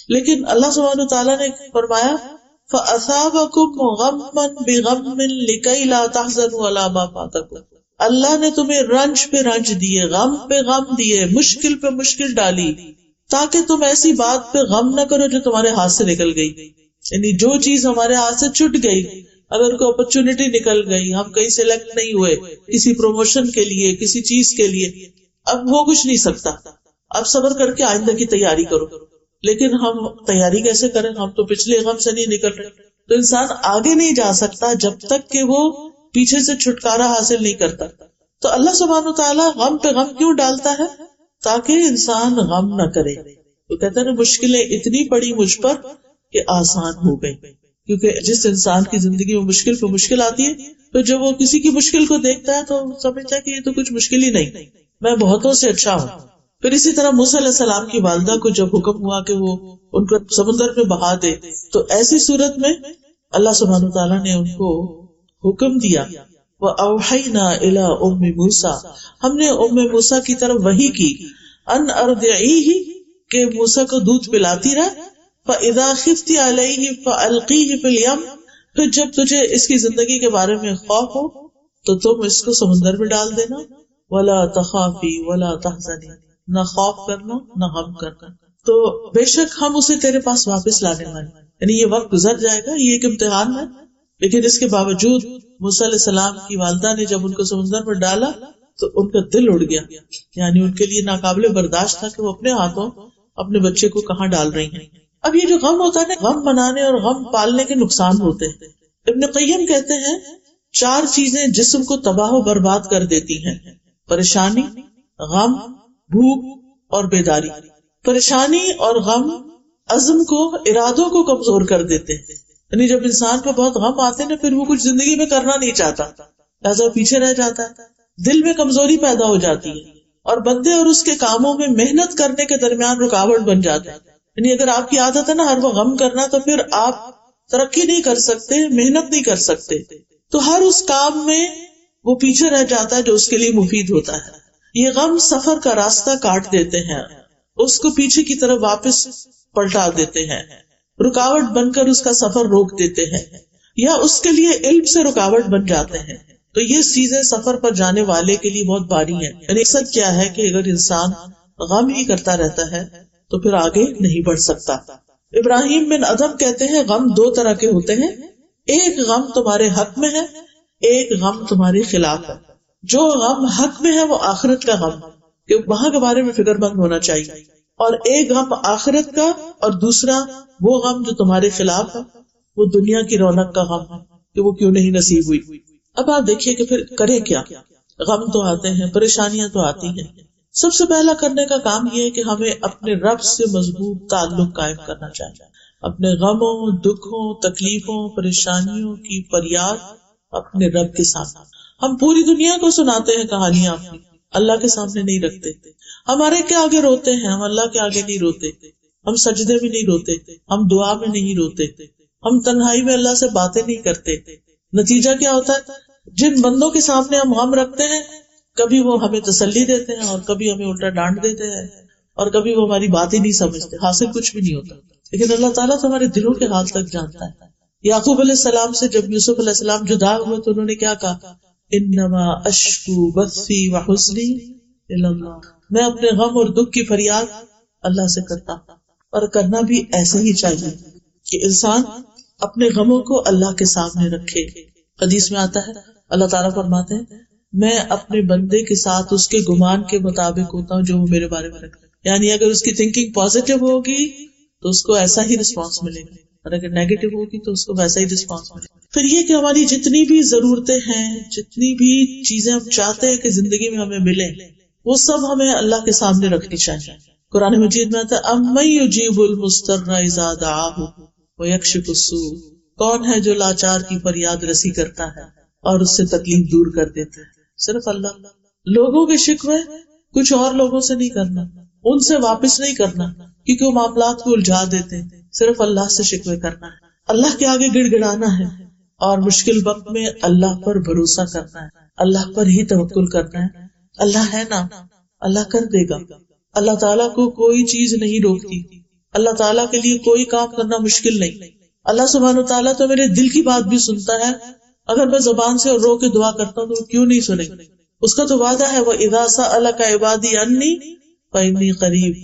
لیکن اللہ سبحانہ وتعالیٰ نے فرمایا فَأَثَابَكُمْ غَمًّا بِغَمٍّ لِكَيْ لَا تَحْزَنُوا عَلَىٰ مَا فَاتَكُمْ، اللہ نے تمہیں رنج پہ رنج دیے، غم پہ غم دیے، مشکل پہ مشکل ڈالی، تاکہ تم ایسی بات پہ غم نہ کرو جو تمہارے ہاتھ سے نکل گئی۔ یعنی جو چیز ہمارے ہاتھ سے چھٹ گئی، اگر کوئی اپرچونٹی نکل گئی، ہم کہیں سلیکٹ نہیں ہوئے کسی پروموشن کے لیے، کسی چیز کے لیے، اب وہ کچھ نہیں سکتا، اب صبر کر کے آئندہ کی تیاری کرو۔ لیکن ہم تیاری کیسے کریں؟ ہم تو پچھلے غم سے نہیں نکل رہے۔ تو انسان آگے نہیں جا سکتا جب تک کہ وہ پیچھے سے چھٹکارا حاصل نہیں کرتا۔ تو اللہ سبحانہ وتعالیٰ غم پہ غم کیوں ڈالتا ہے؟ تاکہ انسان غم نہ کرے۔ تو کہتے ہیں مشکلیں اتنی پڑی مجھ پر کہ آسان ہو گئی، کیونکہ جس انسان کی زندگی میں مشکل پہ مشکل آتی ہے تو جب وہ کسی کی مشکل کو دیکھتا ہے تو سمجھتا ہے کہ یہ تو کچھ مشکل ہی نہیں، میں بہتوں سے اچھا ہوں۔ پھر اسی طرح موسیٰ علیہ السلام کی والدہ کو جب حکم ہوا کہ وہ ان کو سمندر میں بہا دے، تو ایسی صورت میں اللہ سبحانہ وتعالیٰ نے ان کو حکم دیا وَأَوْحَيْنَا إِلَىٰ أُمِّ مُوسَىٰ، ہم نے ام موسیٰ کی طرف وحی کی ان ارضعیہ، کہ موسیٰ کو دودھ پلاتی رہ، فَإِذَا خِفْتِ عَلَيْهِ فَأَلْقِيهِ فِي الْيَمِّ، پھر جب تجھے اس کی زندگی کے بارے میں خوف ہو تو تم اس کو سمندر میں ڈال دینا، وَلَا تَخَافِي وَلَا تَحْزَنِي، نہ خوف کرنا نہ غم کرنا، تو بے شک ہم اسے تیرے پاس واپس لانے والے، یعنی یہ وقت گزر جائے گا، یہ ایک امتحان ہے۔ لیکن اس کے باوجود موسیٰ علیہ السلام کی والدہ نے جب ان کو سمندر میں ڈالا تو ان کا دل اڑ گیا، یعنی ان کے لیے ناقابل برداشت تھا کہ وہ اپنے ہاتھوں اپنے بچے کو کہاں ڈال رہی ہیں۔ اب یہ جو غم ہوتا ہے نا، غم منانے اور غم پالنے کے نقصان ہوتے ہیں۔ ابن قیم کہتے ہیں 4 چیزیں جسم کو تباہ و برباد کر دیتی ہیں: پریشانی، غم، بھوک اور بیداری۔ پریشانی اور غم عزم کو، ارادوں کو کمزور کر دیتے ہیں، یعنی جب انسان پہ بہت غم آتے ہیں نا، پھر وہ کچھ زندگی میں کرنا نہیں چاہتا، لہذا پیچھے رہ جاتا ہے، دل میں کمزوری پیدا ہو جاتی ہے، اور بندے اور اس کے کاموں میں محنت کرنے کے درمیان رکاوٹ بن جاتے ہیں۔ یعنی اگر آپ کی عادت ہے نا ہر وہ غم کرنا، تو پھر آپ ترقی نہیں کر سکتے، محنت نہیں کر سکتے، تو ہر اس کام میں وہ پیچھے رہ جاتا ہے جو اس کے لیے مفید ہوتا ہے۔ یہ غم سفر کا راستہ کاٹ دیتے ہیں، اس کو پیچھے کی طرف واپس پلٹا دیتے ہیں، رکاوٹ بن کر اس کا سفر روک دیتے ہیں، یا اس کے لیے علم سے رکاوٹ بن جاتے ہیں۔ تو یہ چیزیں سفر پر جانے والے کے لیے بہت بھاری ہیں۔ یعنی اقصد کیا ہے کہ اگر انسان غم ہی کرتا رہتا ہے تو پھر آگے نہیں بڑھ سکتا۔ ابراہیم بن ادم کہتے ہیں غم 2 طرح کے ہوتے ہیں، ایک غم تمہارے حق میں ہے، ایک غم تمہارے خلاف ہے۔ جو غم حق میں ہے وہ آخرت کا غم، کہ وہاں کے بارے میں فکر مند ہونا چاہیے، اور ایک غم آخرت کا، اور دوسرا وہ غم جو تمہارے خلاف ہے، وہ دنیا کی رونق کا غم ہے کہ وہ کیوں نہیں نصیب ہوئی۔ اب آپ دیکھیے کہ پھر کرے کیا؟ غم تو آتے ہیں، پریشانیاں تو آتی ہیں۔ سب سے پہلا کرنے کا کام یہ ہے کہ ہمیں اپنے رب سے مضبوط تعلق قائم کرنا چاہیے، اپنے غموں، دکھوں، تکلیفوں، پریشانیوں کی فریاد اپنے رب کے سامنے۔ ہم پوری دنیا کو سناتے ہیں کہانیاں اپنی، اللہ کے سامنے نہیں رکھتے۔ ہمارے کے آگے روتے ہیں، ہم اللہ کے آگے نہیں روتے، ہم سجدے میں نہیں روتے، ہم دعا میں نہیں روتے، ہم تنہائی میں اللہ سے باتیں نہیں کرتے۔ نتیجہ کیا ہوتا ہے؟ جن بندوں کے سامنے ہم غم رکھتے ہیں، کبھی وہ ہمیں تسلی دیتے ہیں اور کبھی ہمیں الٹا ڈانٹ دیتے ہیں، اور کبھی وہ ہماری بات ہی نہیں سمجھتے، حاصل کچھ بھی نہیں ہوتا۔ لیکن اللہ تعالیٰ تو ہمارے دلوں کے حال تک جانتا ہے۔ یعقوب علیہ السلام سے جب یوسف علیہ السلام جدا ہوئے تو انہوں نے کیا کہا؟ انما اشکو بثی وحزنی الی اللہ، میں اپنے غم اور دکھ کی فریاد اللہ سے کرتا ہوں۔ اور کرنا بھی ایسے ہی چاہیے کہ انسان اپنے غموں کو اللہ کے سامنے رکھے۔ حدیث میں آتا ہے اللہ تعالیٰ فرماتے ہیں میں اپنے بندے کے ساتھ اس کے گمان کے مطابق ہوتا ہوں جو وہ میرے بارے میں رکھتا ہے، یعنی اگر اس کی تھنکنگ پازیٹو ہوگی تو اس کو ایسا ہی رسپانس ملے گا، اور اگر نیگیٹو ہوگی تو اس کو ویسا ہی رسپانس ملے. پھر یہ کہ ہماری جتنی بھی ضرورتیں ہیں، جتنی بھی چیزیں ہم چاہتے ہیں کہ زندگی میں ہمیں ملیں، وہ سب ہمیں اللہ کے سامنے رکھنی چاہیے. قرآن مجید میں آتا ہے امن یجیب المضطر اذا دعاہ ویکشف السوء، کون ہے جو لاچار کی فریاد رسی کرتا ہے اور اس سے تکلیف دور کر دیتا ہے؟ صرف اللہ. لوگوں کے شکوے کچھ اور لوگوں سے نہیں کرنا، ان سے واپس نہیں کرنا کیونکہ وہ معاملات کو الجھا دیتے ہیں. صرف اللہ سے شکوے کرنا ہے، اللہ کے آگے گڑ گڑانا ہے، اور مشکل وقت میں اللہ پر بھروسہ کرنا ہے، اللہ پر ہی توکل کرنا ہے. اللہ ہے نا، اللہ کر دے گا. اللہ تعالیٰ کو کوئی چیز نہیں روکتی، اللہ تعالیٰ کے لیے کوئی کام کرنا مشکل نہیں. اللہ سبحانہ وتعالیٰ تو میرے دل کی بات بھی سنتا ہے، اگر میں زبان سے رو کے دعا کرتا ہوں تو کیوں نہیں سنے؟ اس کا تو وعدہ ہے وَإِذَا سَأَلَكَ عِبَادِي عَنِّي فَإِنِّي قَرِيبٌ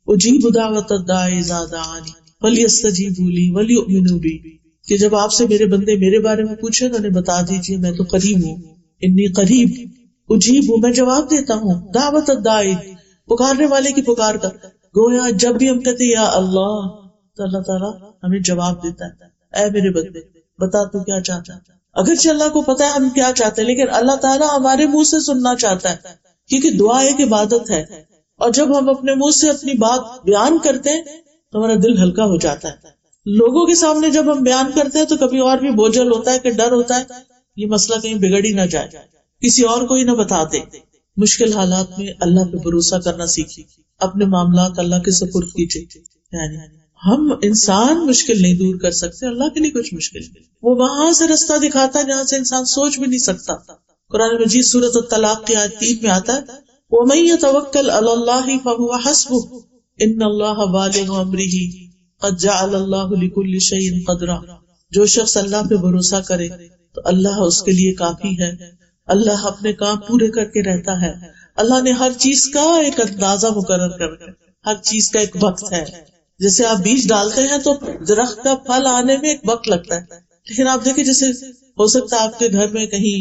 أُجِيبُ دَعْوَةَ الدَّاعِ إِذَا دَعَانِ فَلْيَسْتَجِيبُوا لِي وَلْيُؤْمِنُوا بِي، کہ جب آپ سے میرے بندے میرے بارے میں پوچھیں تو انہیں بتا دیجیے میں تو قریب ہوں. انی قریب، اجیب ہوں، میں جواب دیتا ہوں. دعوت الداعی، پکارنے والے کی پکار کا. گویا جب بھی ہم کہتے یا اللہ تو اللہ تعالیٰ ہمیں جواب دیتا ہے. اے میرے بندے بتا تو کیا چاہتا ہے. اگرچہ اللہ کو پتا ہے ہم کیا چاہتے ہیں، لیکن اللہ تعالیٰ ہمارے منہ سے سننا چاہتا ہے، کیونکہ دعا ایک عبادت ہے. اور جب ہم اپنے منہ سے اپنی بات بیان کرتے ہیں تو ہمارا دل ہلکا ہو جاتا ہے. لوگوں کے سامنے جب ہم بیان کرتے ہیں تو کبھی اور بھی بوجھل ہوتا ہے کہ ڈر ہوتا ہے یہ مسئلہ کہیں بگڑ ہی نہ جائے، کسی اور کو ہی نہ بتا دے. مشکل حالات میں اللہ پہ بھروسہ کرنا سیکھیے، اپنے معاملات اللہ کے سپرد کیجیے. یعنی ہم انسان مشکل نہیں دور کر سکتے، اللہ کے لیے کچھ مشکل نہیں. وہ وہاں سے رستہ دکھاتا ہے جہاں سے انسان سوچ بھی نہیں سکتا. قرآن مجید سورۃ الطلاق کی آیت 3 میں آتا ہے وَمَن يَتَوَكَّلْ عَلَى اللَّهِ فَهُوَ حَسْبُهُ إِنَّ اللَّهَ بَالِغُ أَمْرِهِ قَدْ جَعَلَ اللَّهُ لِكُلِّ شَيْءٍ قَدْرًا. جو شخص اللہ پہ بھروسہ کرے تو اللہ اس کے لیے کافی ہے. اللہ اپنے کام پورے کر کے رہتا ہے. اللہ نے ہر چیز کا ایک اندازہ مقرر کر کے، ہر چیز کا ایک وقت ہے. جیسے آپ بیج ڈالتے ہیں تو درخت کا پھل آنے میں ایک وقت لگتا ہے، لیکن آپ دیکھیں جیسے ہو سکتا ہے آپ کے گھر میں کہیں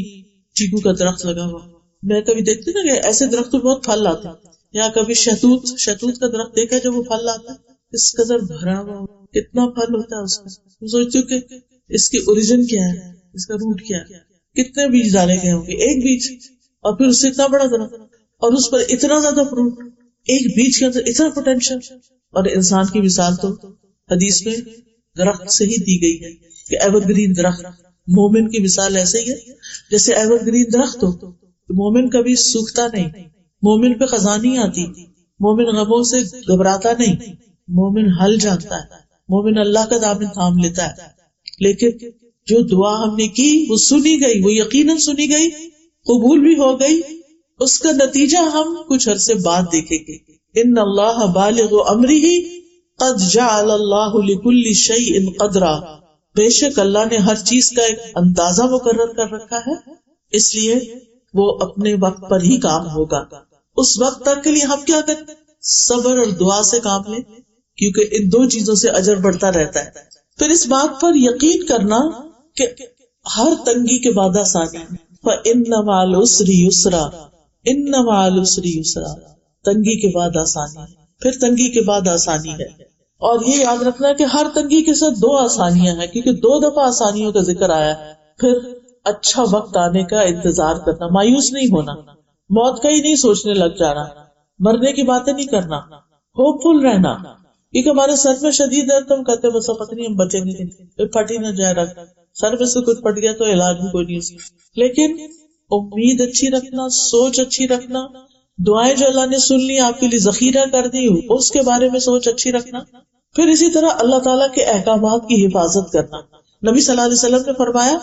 چیکو کا درخت لگا ہوا، میں کبھی دیکھتی نا کہ ایسے درخت تو بہت پھل لاتے ہیں، یا کبھی شہتوت کا درخت دیکھا جب وہ پھل لاتا ہے اس قدر بھرا ہوا کتنا پھل ہوتا ہے اس کا. میں سوچتی ہوں کہ اس کی اوریجن کیا ہے، اس کا روٹ کیا ہے، کتنے بیج ڈالے گئے ہوں گے. ایک بیج اور پھر اس سے اتنا بڑا درخت اور اس پر اتنا زیادہ فروٹ، ایک بیج کے اندر اتنا پوٹینشیل. اور انسان کی مثال تو حدیث میں درخت سے ہی دی گئی ہے کہ ایور گرین درخت. مومن کی مثال ایسے ہی ہے جیسے ایور گرین درخت ہو. مومن کبھی سوکھتا نہیں، مومن پہ خزاں نہیں آتی، مومن غموں سے گھبراتا نہیں، مومن حل جانتا ہے، مومن اللہ کا دامن تھام لیتا ہے. لیکن جو دعا ہم نے کی وہ سنی گئی، وہ یقیناً سنی گئی، قبول بھی ہو گئی. اس کا نتیجہ ہم کچھ عرصے بعد دیکھیں گے. ان اللہ بالغ امرہ قد جعل اللہ لکل شیء قدرا، بے شک اللہ نے ہر چیز کا ایک اندازہ مقرر کر رکھا ہے، اس لیے وہ اپنے وقت پر ہی کام ہوگا. اس وقت تک کے لیے ہم کیا کریں؟ صبر اور دعا سے کام لیں، کیونکہ ان دو چیزوں سے اجر بڑھتا رہتا ہے. پھر اس بات پر یقین کرنا کہ ہر تنگی کے بعد آسانی ہے. فَإِنَّ مَعَ الْعُسْرِ يُسْرًا، إِنَّ مَعَ الْعُسْرِ يُسْرًا، تنگی کے بعد آسانی ہے، پھر تنگی کے بعد آسانی ہے. اور یہ یاد رکھنا کہ ہر تنگی کے ساتھ دو آسانیاں ہیں، کیونکہ 2 دفعہ آسانیوں کا ذکر آیا ہے. پھر اچھا وقت آنے کا انتظار کرنا، مایوس نہیں ہونا، موت کا ہی نہیں سوچنے لگ جانا، مرنے کی باتیں نہیں کرنا، ہوپ فل رہنا. کیونکہ ہمارے سر میں شدید درد تو ہم کہتے ہیں بس پتہ نہیں ہم بچیں گے نہیں، پھٹ ہی نہ جائے رکھ، سر میں سے کچھ پھٹ گیا تو علاج بھی کوئی نہیں. لیکن امید اچھی رکھنا، سوچ اچھی رکھنا، دعائیں جو اللہ نے سن لی آپ کے لیے ذخیرہ کر دی اس کے بارے میں سوچ اچھی رکھنا. پھر اسی طرح اللہ تعالیٰ کے احکامات کی حفاظت کرنا. نبی صلی اللہ علیہ وسلم نے فرمایا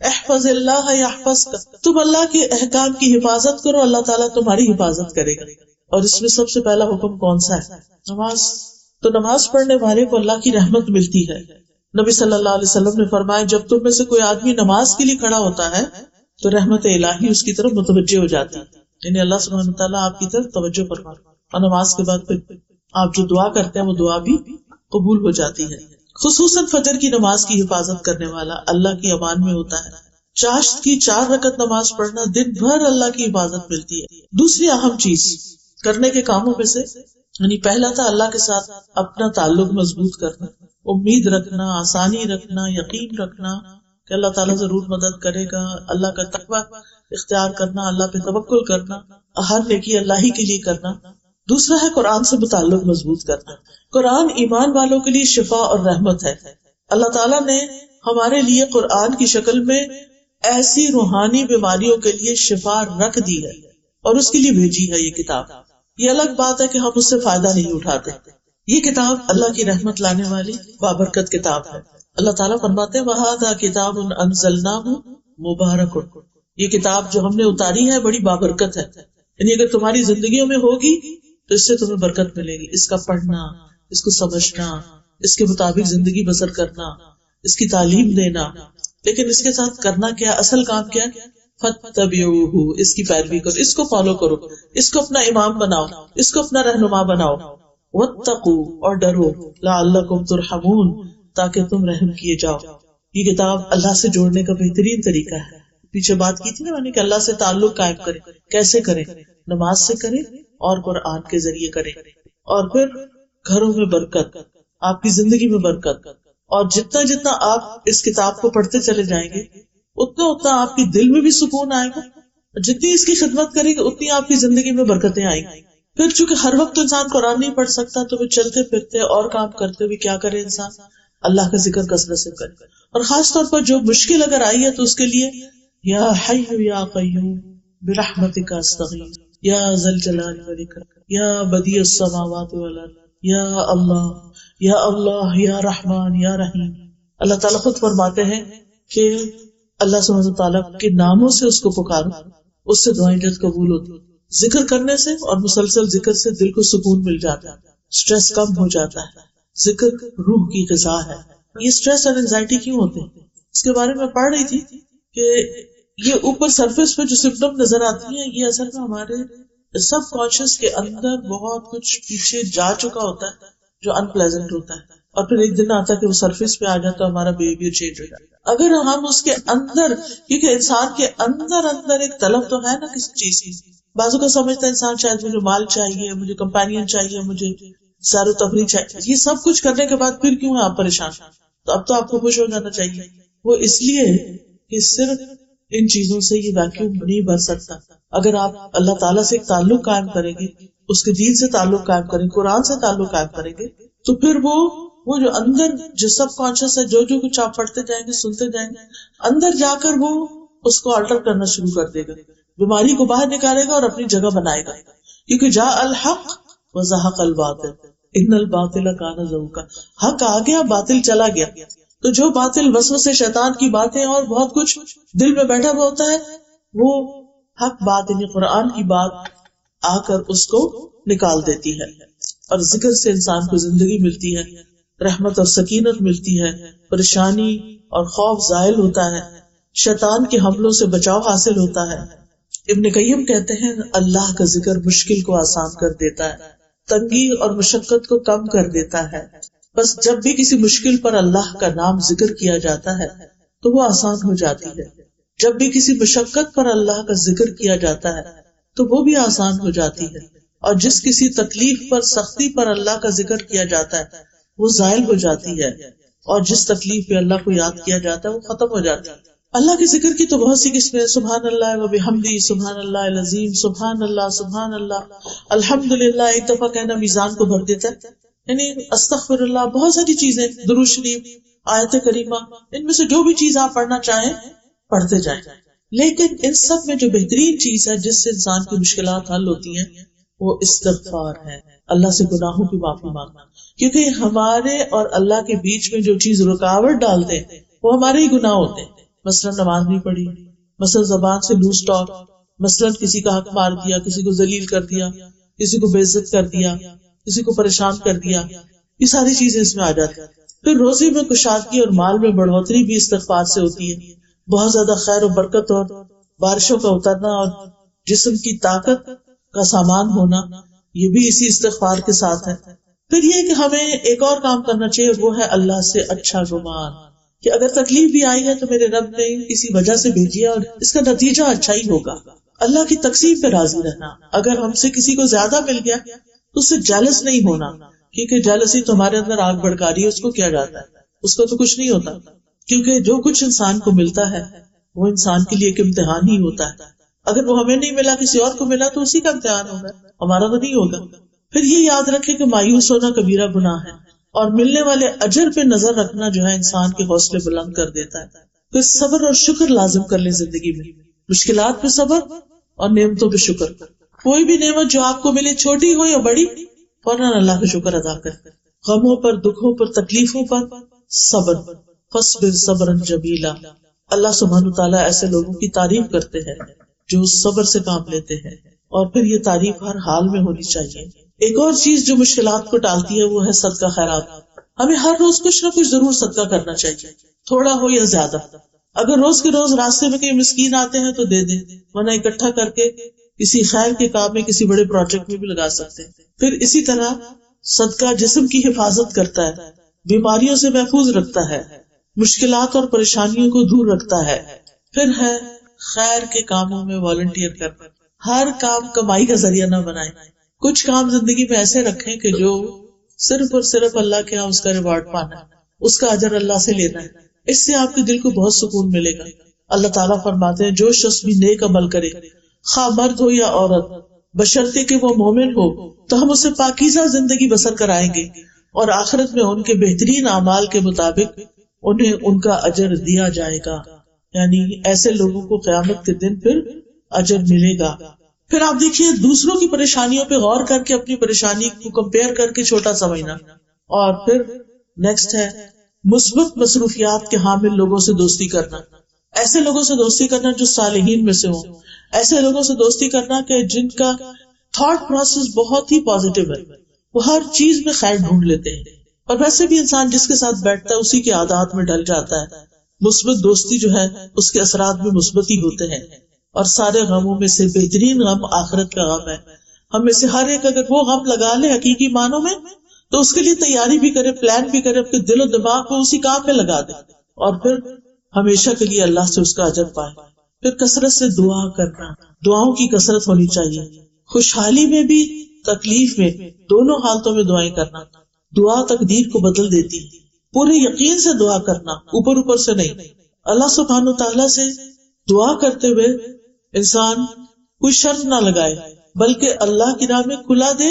احفظ اللہ یحفظک، تم اللہ کے احکام کی حفاظت کرو اللہ تعالیٰ تمہاری حفاظت کرے گا. اور اس میں سب سے پہلا حکم کون سا ہے؟ نماز. تو نماز پڑھنے والے کو اللہ کی رحمت ملتی ہے. نبی صلی اللہ علیہ وسلم نے فرمایا جب تم میں سے کوئی آدمی نماز کے لیے کھڑا ہوتا ہے تو رحمت الہی اس کی طرف متوجہ ہو جاتی ہے، یعنی اللہ سبحانہ وتعالیٰ آپ کی طرف توجہ فرماتا ہے. اور نماز کے بعد پھر آپ جو دعا کرتے ہیں وہ دعا بھی قبول ہو جاتی ہے. خصوصاً فجر کی نماز کی حفاظت کرنے والا اللہ کی امان میں ہوتا ہے. چاشت کی 4 رکعت نماز پڑھنا دن بھر اللہ کی حفاظت ملتی ہے. دوسری اہم چیز کرنے کے کاموں میں سے یعنی پہلا تھا اللہ کے ساتھ اپنا تعلق مضبوط کرنا، امید رکھنا، آسانی رکھنا، یقین رکھنا کہ اللہ تعالیٰ ضرور مدد کرے گا، اللہ کا تقوی اختیار کرنا، اللہ پہ توکل کرنا، ہر نیکی اللہ ہی کے لیے کرنا. دوسرا ہے قرآن سے متعلق مضبوط کرنا. قرآن ایمان والوں کے لیے شفا اور رحمت ہے. اللہ تعالیٰ نے ہمارے لیے قرآن کی شکل میں ایسی روحانی بیماریوں کے لیے شفا رکھ دی ہے اور اس کے لیے بھیجی ہے یہ کتاب. یہ الگ بات ہے کہ ہم اس سے فائدہ نہیں اٹھاتے. یہ کتاب اللہ کی رحمت لانے والی بابرکت کتاب ہے. اللہ تعالیٰ فرماتے ہیں وَهَذَا كِتَابٌ أَنزَلْنَاهُ مُبَارَكٌ، یہ کتاب جو ہم نے اتاری ہے بڑی بابرکت ہے. یعنی اگر تمہاری زندگیوں میں ہوگی تو اس سے تمہیں برکت ملے گی. اس کا پڑھنا، اس کو سمجھنا، اس کے مطابق زندگی بسر کرنا، اس کی تعلیم دینا. لیکن اس کے ساتھ کرنا کیا، اصل کام کیا؟ فَاتَّبِعُوهُ، اس کی پیروی کرو، اس کو فالو کرو، اس کو اپنا امام بناؤ، اس کو اپنا رہنما بناؤ. وَاتَّقُوا، اور ڈرو، لَعَلَّكُمْ تُرْحَمُونَ، تاکہ تم رحم کیے جاؤ. یہ کتاب اللہ سے جوڑنے کا بہترین طریقہ ہے. پیچھے بات کی تھی نا میں نے کہ اللہ سے تعلق قائم کرے. کیسے کریں؟ نماز سے کریں اور قرآن کے ذریعے کریں. اور پھر گھروں میں برکت، آپ کی زندگی میں برکت. اور جتنا جتنا آپ اس کتاب کو پڑھتے چلے جائیں گے اتنا اتنا آپ کے دل میں بھی سکون آئے گا. جتنی اس کی خدمت کریں گے اتنی آپ کی زندگی میں برکتیں آئیں گی. پھر چونکہ ہر وقت انسان قرآن نہیں پڑھ سکتا تو وہ چلتے پھرتے اور کام کرتے ہوئے کیا کرے انسان؟ اللہ کا ذکر کثرت سے کرے. اور خاص طور پر جو مشکل اگر آئی ہے تو اس کے لیے یا حی یا قیوم برحمتک استغیث یا ذا الجلال والاکرام یا بدیع السماوات والارض یا اللہ یا اللہ یا رحمان یا رحیم. اللہ تعالیٰ خود فرماتے ہیں کہ اللہ سبحانہ تعالیٰ کے ناموں سے اس کو پکارو، اس سے دعائیں جلد قبول ہوتی. ذکر کرنے سے اور مسلسل ذکر سے دل کو سکون مل جاتا ہے، سٹریس کم ہو جاتا ہے. ذکر روح کی غذا ہے. یہ سٹریس اور انزائٹی کیوں ہوتے ہیں اس کے بارے میں پڑھ رہی تھی کہ یہ اوپر سرفیس پہ جو سمپٹم نظر آتی ہیں یہ اصل میں ہمارے سب کانشیس کے اندر بہت کچھ پیچھے جا چکا ہوتا ہے جو ان پلیزنٹ ہوتا ہے، اور پھر ایک دن آتا ہے کہ وہ سرفیس پہ آ جاتا ہے، ہمارا بیہیویئر چینج ہو جاتا ہے. اگر ہم اس کے اندر، کیونکہ انسان کے اندر ایک طلب تو ہے نا کسی چیز کی. بازو کا سمجھتا ہے انسان شاید مجھے مال چاہیے، مجھے کمپینین چاہیے، مجھے سیر و تفریح چاہیے. یہ سب کچھ کرنے کے بعد پھر کیوں ہے آپ پریشان؟ تو اب تو آپ کو خوش ہو جانا چاہیے. وہ اس لیے کہ صرف ان چیزوں سے یہ ویکیوم نہیں بھر سکتا. اگر آپ اللہ تعالیٰ سے ایک تعلق قائم کریں گے، اس کے دین سے تعلق قائم کریں گے، قرآن سے تعلق قائم کریں گے، تو پھر وہ جو اندر جو سب کانشیس ہے، جو کچھ آپ پڑھتے جائیں گے، سنتے جائیں گے، اندر جا کر وہ اس کو آلٹر کرنا شروع کر دے گا، بیماری کو باہر نکالے گا اور اپنی جگہ بنائے گا. کیونکہ جاء الحق وزہق الباطل ان الباطل کان زہوقا، حق آ گیا، باطل چلا گیا. تو جو باطل وسوسے شیطان کی باتیں اور بہت کچھ دل میں بیٹھا ہوا ہوتا ہے، وہ حق بات یعنی قرآن کی بات آ کر اس کو نکال دیتی ہے. اور ذکر سے انسان کو زندگی ملتی ہے، رحمت اور سکینت ملتی ہے، پریشانی اور خوف زائل ہوتا ہے، شیطان کے حملوں سے بچاؤ حاصل ہوتا ہے. ابن قیم کہتے ہیں اللہ کا ذکر مشکل کو آسان کر دیتا ہے، تنگی اور مشقت کو کم کر دیتا ہے. بس جب بھی کسی مشکل پر اللہ کا نام ذکر کیا جاتا ہے تو وہ آسان ہو جاتی ہے. جب بھی کسی مشقت پر اللہ کا ذکر کیا جاتا ہے تو وہ بھی آسان ہو جاتی ہے. اور جس کسی تکلیف پر، سختی پر اللہ کا ذکر کیا جاتا ہے وہ زائل ہو جاتی ہے. اور جس تکلیف پہ اللہ کو یاد کیا جاتا ہے وہ ختم ہو جاتی ہے. اللہ کے ذکر کی تو بہت سی قسمیں ہیں. سبحان اللہ و بحمدہ، سبحان اللہ العظیم، سبحان اللہ، الحمدللہ. ایک دفعہ کہنا میزان کو بھر دیتا ہے. یعنی استغفر اللہ، بہت ساری چیزیں، درود شریف، آیت کریمہ، ان میں سے جو بھی چیز آپ پڑھنا چاہیں پڑھتے جائیں. لیکن ان سب میں جو بہترین چیز ہے جس سے انسان کی مشکلات حل ہوتی ہیں وہ استغفار ہے، اللہ سے گناہوں کی معافی مانگنا. کیونکہ ہمارے اور اللہ کے بیچ میں جو چیز رکاوٹ ڈالتے ہیں وہ ہمارے ہی گناہ ہوتے ہیں. مثلا نماز نہیں پڑھی، مثلا زبان سے لوز ٹاک، مثلا کسی کا حق مار دیا، کسی کو ذلیل کر دیا، کسی کو بے عزت کر دیا، کسی کو پریشان کر دیا، یہ ساری چیزیں اس میں آ جاتی ہیں. پھر روزی میں کشادگی اور مال میں بڑھوتری بھی استغفار سے ہوتی ہے. بہت زیادہ خیر و برکت اور بارشوں کا اترنا اور جسم کی طاقت کا سامان ہونا، یہ بھی اسی استغفار کے ساتھ ہے. پھر یہ کہ ہمیں ایک اور کام کرنا چاہیے، وہ ہے اللہ سے اچھا گمان، کہ اگر تکلیف بھی آئی ہے تو میرے رب نے کسی وجہ سے بھیجی ہے اور اس کا نتیجہ اچھا ہی ہوگا. اللہ کی تقسیم پہ راضی رہنا. اگر ہم سے کسی کو زیادہ مل گیا تو اس سے جیلس نہیں ہونا کیونکہ جالسی تو ہمارے اندر آگ بھڑکا رہی ہے، اس کو کیا جاتا ہے، اس کو تو کچھ نہیں ہوتا، کیونکہ جو کچھ انسان کو ملتا ہے وہ انسان کے لیے ایک امتحان ہی ہوتا ہے. اگر وہ ہمیں نہیں ملا، کسی اور کو ملا تو اسی کا امتحان ہوگا، ہمارا تو نہیں ہوگا. پھر یہ یاد رکھے کہ مایوس ہونا کبیرہ گناہ ہے، اور ملنے والے اجر پہ نظر رکھنا جو ہے انسان کے حوصلے بلند کر دیتا ہے. پھر صبر اور شکر لازم کر لیں زندگی میں، مشکلات پہ صبر اور نعمتوں پہ شکر. کوئی بھی نعمت جو آپ کو ملے، چھوٹی ہو یا بڑی، فوراً اللہ کا شکر ادا کریں. غموں پر، دکھوں پر، تکلیفوں پر صبر. فاصبر صبرا جمیلا. اللہ سبحانہ تعالیٰ ایسے لوگوں کی تعریف کرتے ہیں جو صبر سے کام لیتے ہیں، اور پھر یہ تعریف ہر حال میں ہونی چاہیے. ایک اور چیز جو مشکلات کو ٹالتی ہے وہ ہے صدقہ خیرات. ہمیں ہر روز کچھ نہ کچھ ضرور صدقہ کرنا چاہیے، تھوڑا ہو یا زیادہ. اگر روز کے روز راستے میں کئی مسکین آتے ہیں تو دے دیں، ورنہ اکٹھا کر کے کسی خیر کے کام میں، کسی بڑے پروجیکٹ میں بھی لگا سکتے ہیں. پھر اسی طرح صدقہ جسم کی حفاظت کرتا ہے، بیماریوں سے محفوظ رکھتا ہے، مشکلات اور پریشانیوں کو دور رکھتا ہے. پھر ہے خیر کے کاموں میں والنٹیئر کرنا. ہر کام کمائی کا ذریعہ نہ بنائیں. کچھ کام زندگی میں ایسے رکھیں کہ جو صرف اور صرف اللہ کے ہاں اس کا ریوارڈ پانا ہے، اس کا اجر اللہ سے لینا ہے. اس سے آپ کے دل کو بہت سکون ملے گا. اللہ تعالیٰ فرماتے ہیں جو شخص بھی نیک عمل کرے، خواہ مرد ہو یا عورت، بشرطے کہ وہ مومن ہو، تو ہم اسے پاکیزہ زندگی بسر کرائیں گے، اور آخرت میں ان کے بہترین اعمال کے مطابق انہیں ان کا اجر دیا جائے گا. یعنی ایسے لوگوں کو قیامت کے دن پھر اجر ملے گا. پھر آپ دیکھیے دوسروں کی پریشانیوں پہ غور کر کے اپنی پریشانی کو کمپیئر کر کے چھوٹا سمجھنا. اور پھر نیکسٹ ہے مثبت مصروفیات کے حامل لوگوں سے دوستی کرنا. ایسے لوگوں سے دوستی کرنا جو صالحین میں سے ہوں. ایسے لوگوں سے دوستی کرنا کہ جن کا تھاٹ پروسیس بہت ہی پازیٹیو ہے، وہ ہر چیز میں خیر ڈھونڈ لیتے ہیں. اور ویسے بھی انسان جس کے ساتھ بیٹھتا ہے اسی کے عادات میں ڈل جاتا ہے. مثبت دوستی جو ہے اس کے اثرات بھی مثبت ہی ہوتے ہیں. اور سارے غموں میں سے بہترین غم آخرت کا غم ہے. ہم میں سے ہر ایک اگر وہ غم لگا لے حقیقی معنوں میں، تو اس کے لیے تیاری بھی کرے، پلان بھی کرے، اپنے دل و دماغ کو اسی کام میں لگا دے، اور پھر ہمیشہ کے لیے اللہ سے اس کا اجر پائے. پھر کثرت سے دعا کرنا. دعاؤں کی کثرت ہونی چاہیے، خوشحالی میں بھی تکلیف میں، دونوں حالتوں میں دعائیں کرنا. دعا تقدیر کو بدل دیتی ہے. پورے یقین سے دعا کرنا، اوپر اوپر سے نہیں. اللہ سبحانہ تعالیٰ سے دعا کرتے ہوئے انسان کوئی شرط نہ لگائے، بلکہ اللہ کی راہ میں کھلا دے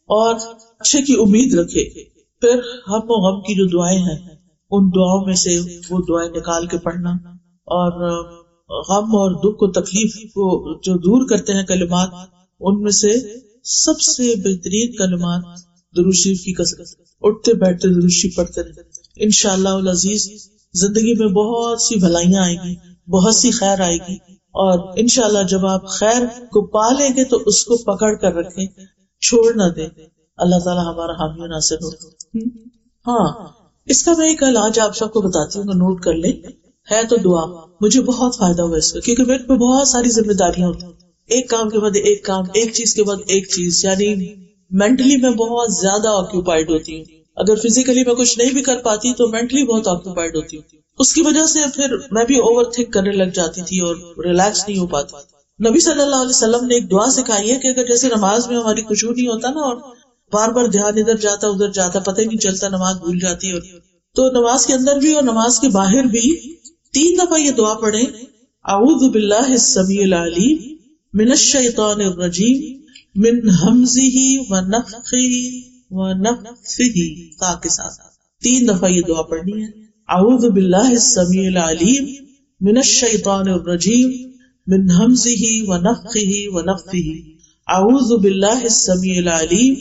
اور اچھے کی امید رکھے. پھر ہم و غم کی جو دعائیں ہیں ان دعاؤں میں سے وہ دعائیں نکال کے پڑھنا، اور غم اور دکھ و تکلیف کو جو دور کرتے ہیں کلمات، ان میں سے سب سے بہترین کلمات درود شریف کی کثرت. اٹھتے بیٹھتے درود شریف پڑھتے رہے. انشاءاللہ العزیز زندگی میں بہت سی بھلائیاں آئیں گی، بہت سی خیر آئے گی. اور انشاءاللہ جب آپ خیر کو پا لیں گے تو اس کو پکڑ کر رکھیں، چھوڑ نہ دیں. اللہ تعالیٰ ہمارا حامی و ناصر ہو. ہاں، اس کا میں ایک علاج آپ سب کو بتاتی ہوں، نوٹ کر لیں. ہے تو دعا. مجھے بہت فائدہ ہوا اس کا، کیونکہ میرے پہ بہت ساری ذمہ داریاں ہوتی ہیں، ایک کام کے بعد ایک کام، ایک چیز کے بعد ایک چیز. یعنی مینٹلی میں بہت زیادہ آکیوپائڈ ہوتی ہوں. اگر فزیکلی میں کچھ نہیں بھی کر پاتی تو مینٹلی بہت آکیوپائڈ ہوتی ہوں. اس کی وجہ سے پھر میں بھی اوور تھنک کرنے لگ جاتی تھی اور ریلیکس نہیں ہو پاتی. نبی صلی اللہ علیہ وسلم نے ایک دعا سکھائی ہے کہ اگر جیسے نماز میں ہماری خشوع نہیں ہوتا نا، اور بار بار دھیان ادھر جاتا ادھر جاتا، پتہ ہی نہیں چلتا، نماز بھول جاتی ہے، تو نماز کے اندر بھی اور نماز کے باہر بھی 3 دفعہ یہ دعا پڑھیں: اعوذ باللہ السمیع العلیم من الشیطان الرجیم من ہمزہ ونفخہ ونفثہ. تا کے ساتھ 3 دفعہ یہ دعا پڑھنی ہے. اعوذ باللہ السمیع العلیم من الشیطان الرجیم من ہمزہ ونفخہ ونفثہ. اعوذ باللہ السمیع العلیم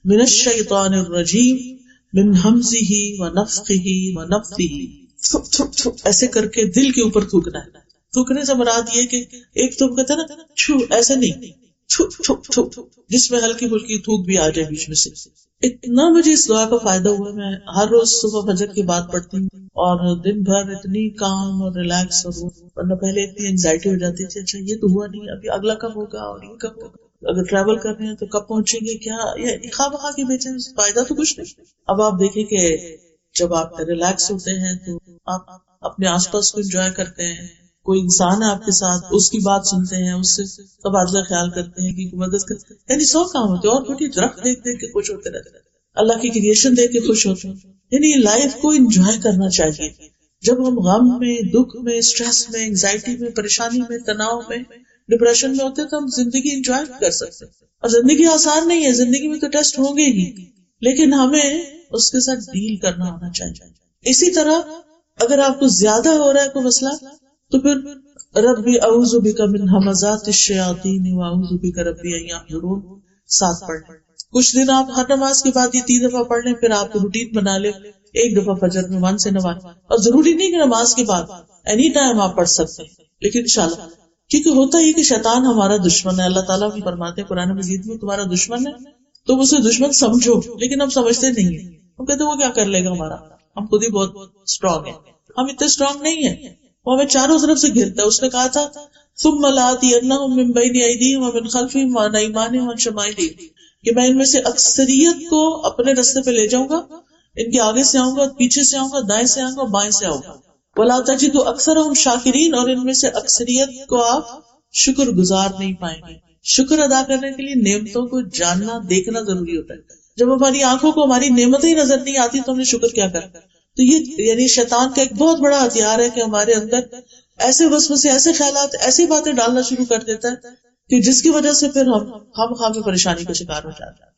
من الشیطان الرجیم من ہمزہ ونفخہ ونفثہ. ایسے کر کے دل کے اوپر تھوکنا ہے. تھوکنے سے مراد یہ کہ ایک تو کہتے ہیں نا چھو، ایسے نہیں، چھو چھو چھو، جس میں ہلکی پھلکی تھوک بھی آ جائے بیچ میں سے. اتنا مجھے اس دعا کا فائدہ ہوا. میں ہر روز صبح فجر کے بعد پڑھتی ہوں، اور دن بھر اتنی کام اور ریلیکس، اور ورنہ پہلے اتنی انزائٹی ہو جاتی تھی، اچھا یہ تو ہوا نہیں، ابھی اگلا کب ہوگا، اور یہ کب ہوگا، اگر ٹریول کر رہے ہیں تو کب پہنچیں گے، کیا یہ خواہ بخواہ کے بیچے فائدہ تو کچھ نہیں. اب آپ دیکھیں کہ جب آپ ریلیکس ہوتے ہیں تو آپ اپنے آس پاس کو انجوائے کرتے ہیں. کوئی انسان ہے آپ کے ساتھ، اس کی بات سنتے ہیں، اس سے تبادلہ خیال کرتے ہیں، کہ مدد کرتے ہیں. یعنی 100 کام ہوتے ہیں، اور چھوٹی درخت دیکھ دیکھ کے خوش ہوتے رہتے ہیں. اللہ کی کریشن دیکھ کے خوش ہوتے ہیں. یعنی لائف کو انجوائے کرنا چاہیے. جب ہم غم میں، دکھ میں، اسٹریس میں، انگزائٹی میں، پریشانی میں، تناؤ میں، ڈپریشن میں ہوتے ہیں تو ہم زندگی انجوائے کر سکتے ہیں. اور زندگی آسان نہیں ہے، زندگی میں تو ٹیسٹ ہوں گے ہی، لیکن ہمیں اس کے ساتھ ڈیل کرنا آنا چاہیے. اسی طرح اگر آپ کو زیادہ ہو رہا ہے کوئی مسئلہ تو پھر ربی اعوذ بک من ہمزات الشیاطین واعوذ بک ربی ان یحضرون ساتھ پڑھ لیں. کچھ دن آپ ہر نماز کے بعد یہ 3 دفعہ پڑھ لیں، پھر آپ روٹین بنا لیں 1 دفعہ فجر میں 1 سے 9. اور ضروری نہیں کہ نماز کے بعد، اینی ٹائم آپ پڑھ سکتے ہیں، لیکن انشاءاللہ. کیونکہ ہوتا یہ کہ شیطان ہمارا دشمن ہے. اللہ تعالیٰ بھی فرماتے ہیں قرآن مجید میں تمہارا دشمن ہے تم اسے دشمن سمجھو، لیکن ہم سمجھتے نہیں ہیں. ہم کہتے ہیں وہ کیا کر لے گا ہمارا، ہم خود ہی بہت اسٹرانگ ہیں. ہم اتنے اسٹرانگ نہیں ہیں، وہ ہمیں چاروں طرف سے گھرتا ہے. اس نے کہا تھا ثم لآتینہم من بین ایدیہم ومن خلفہم وعن ایمانہم وعن شمائلہم، کہ میں ان میں سے اکثریت کو اپنے راستے پہ لے جاؤں گا، ان کے آگے سے آؤں گا، پیچھے سے آؤں گا، دائیں سے آؤں گا، بائیں سے آؤں گا. ولا تجد اکثرہم شاکرین، اور ان میں سے اکثریت کو آپ شکر گزار نہیں پائیں گے. شکر ادا کرنے کے لیے نعمتوں کو جاننا، دیکھنا ضروری ہوتا ہے. جب ہماری آنکھوں کو ہماری نعمتیں ہی نظر نہیں آتی تو ہم نے شکر کیا کرنا. تو یہ یعنی شیطان کا ایک بہت بڑا ہتھیار ہے کہ ہمارے اندر ایسے وسوسے، ایسے خیالات، ایسی باتیں ڈالنا شروع کر دیتا ہے کہ جس کی وجہ سے پھر ہم خواہ پریشانی کا شکار ہو جاتے ہیں.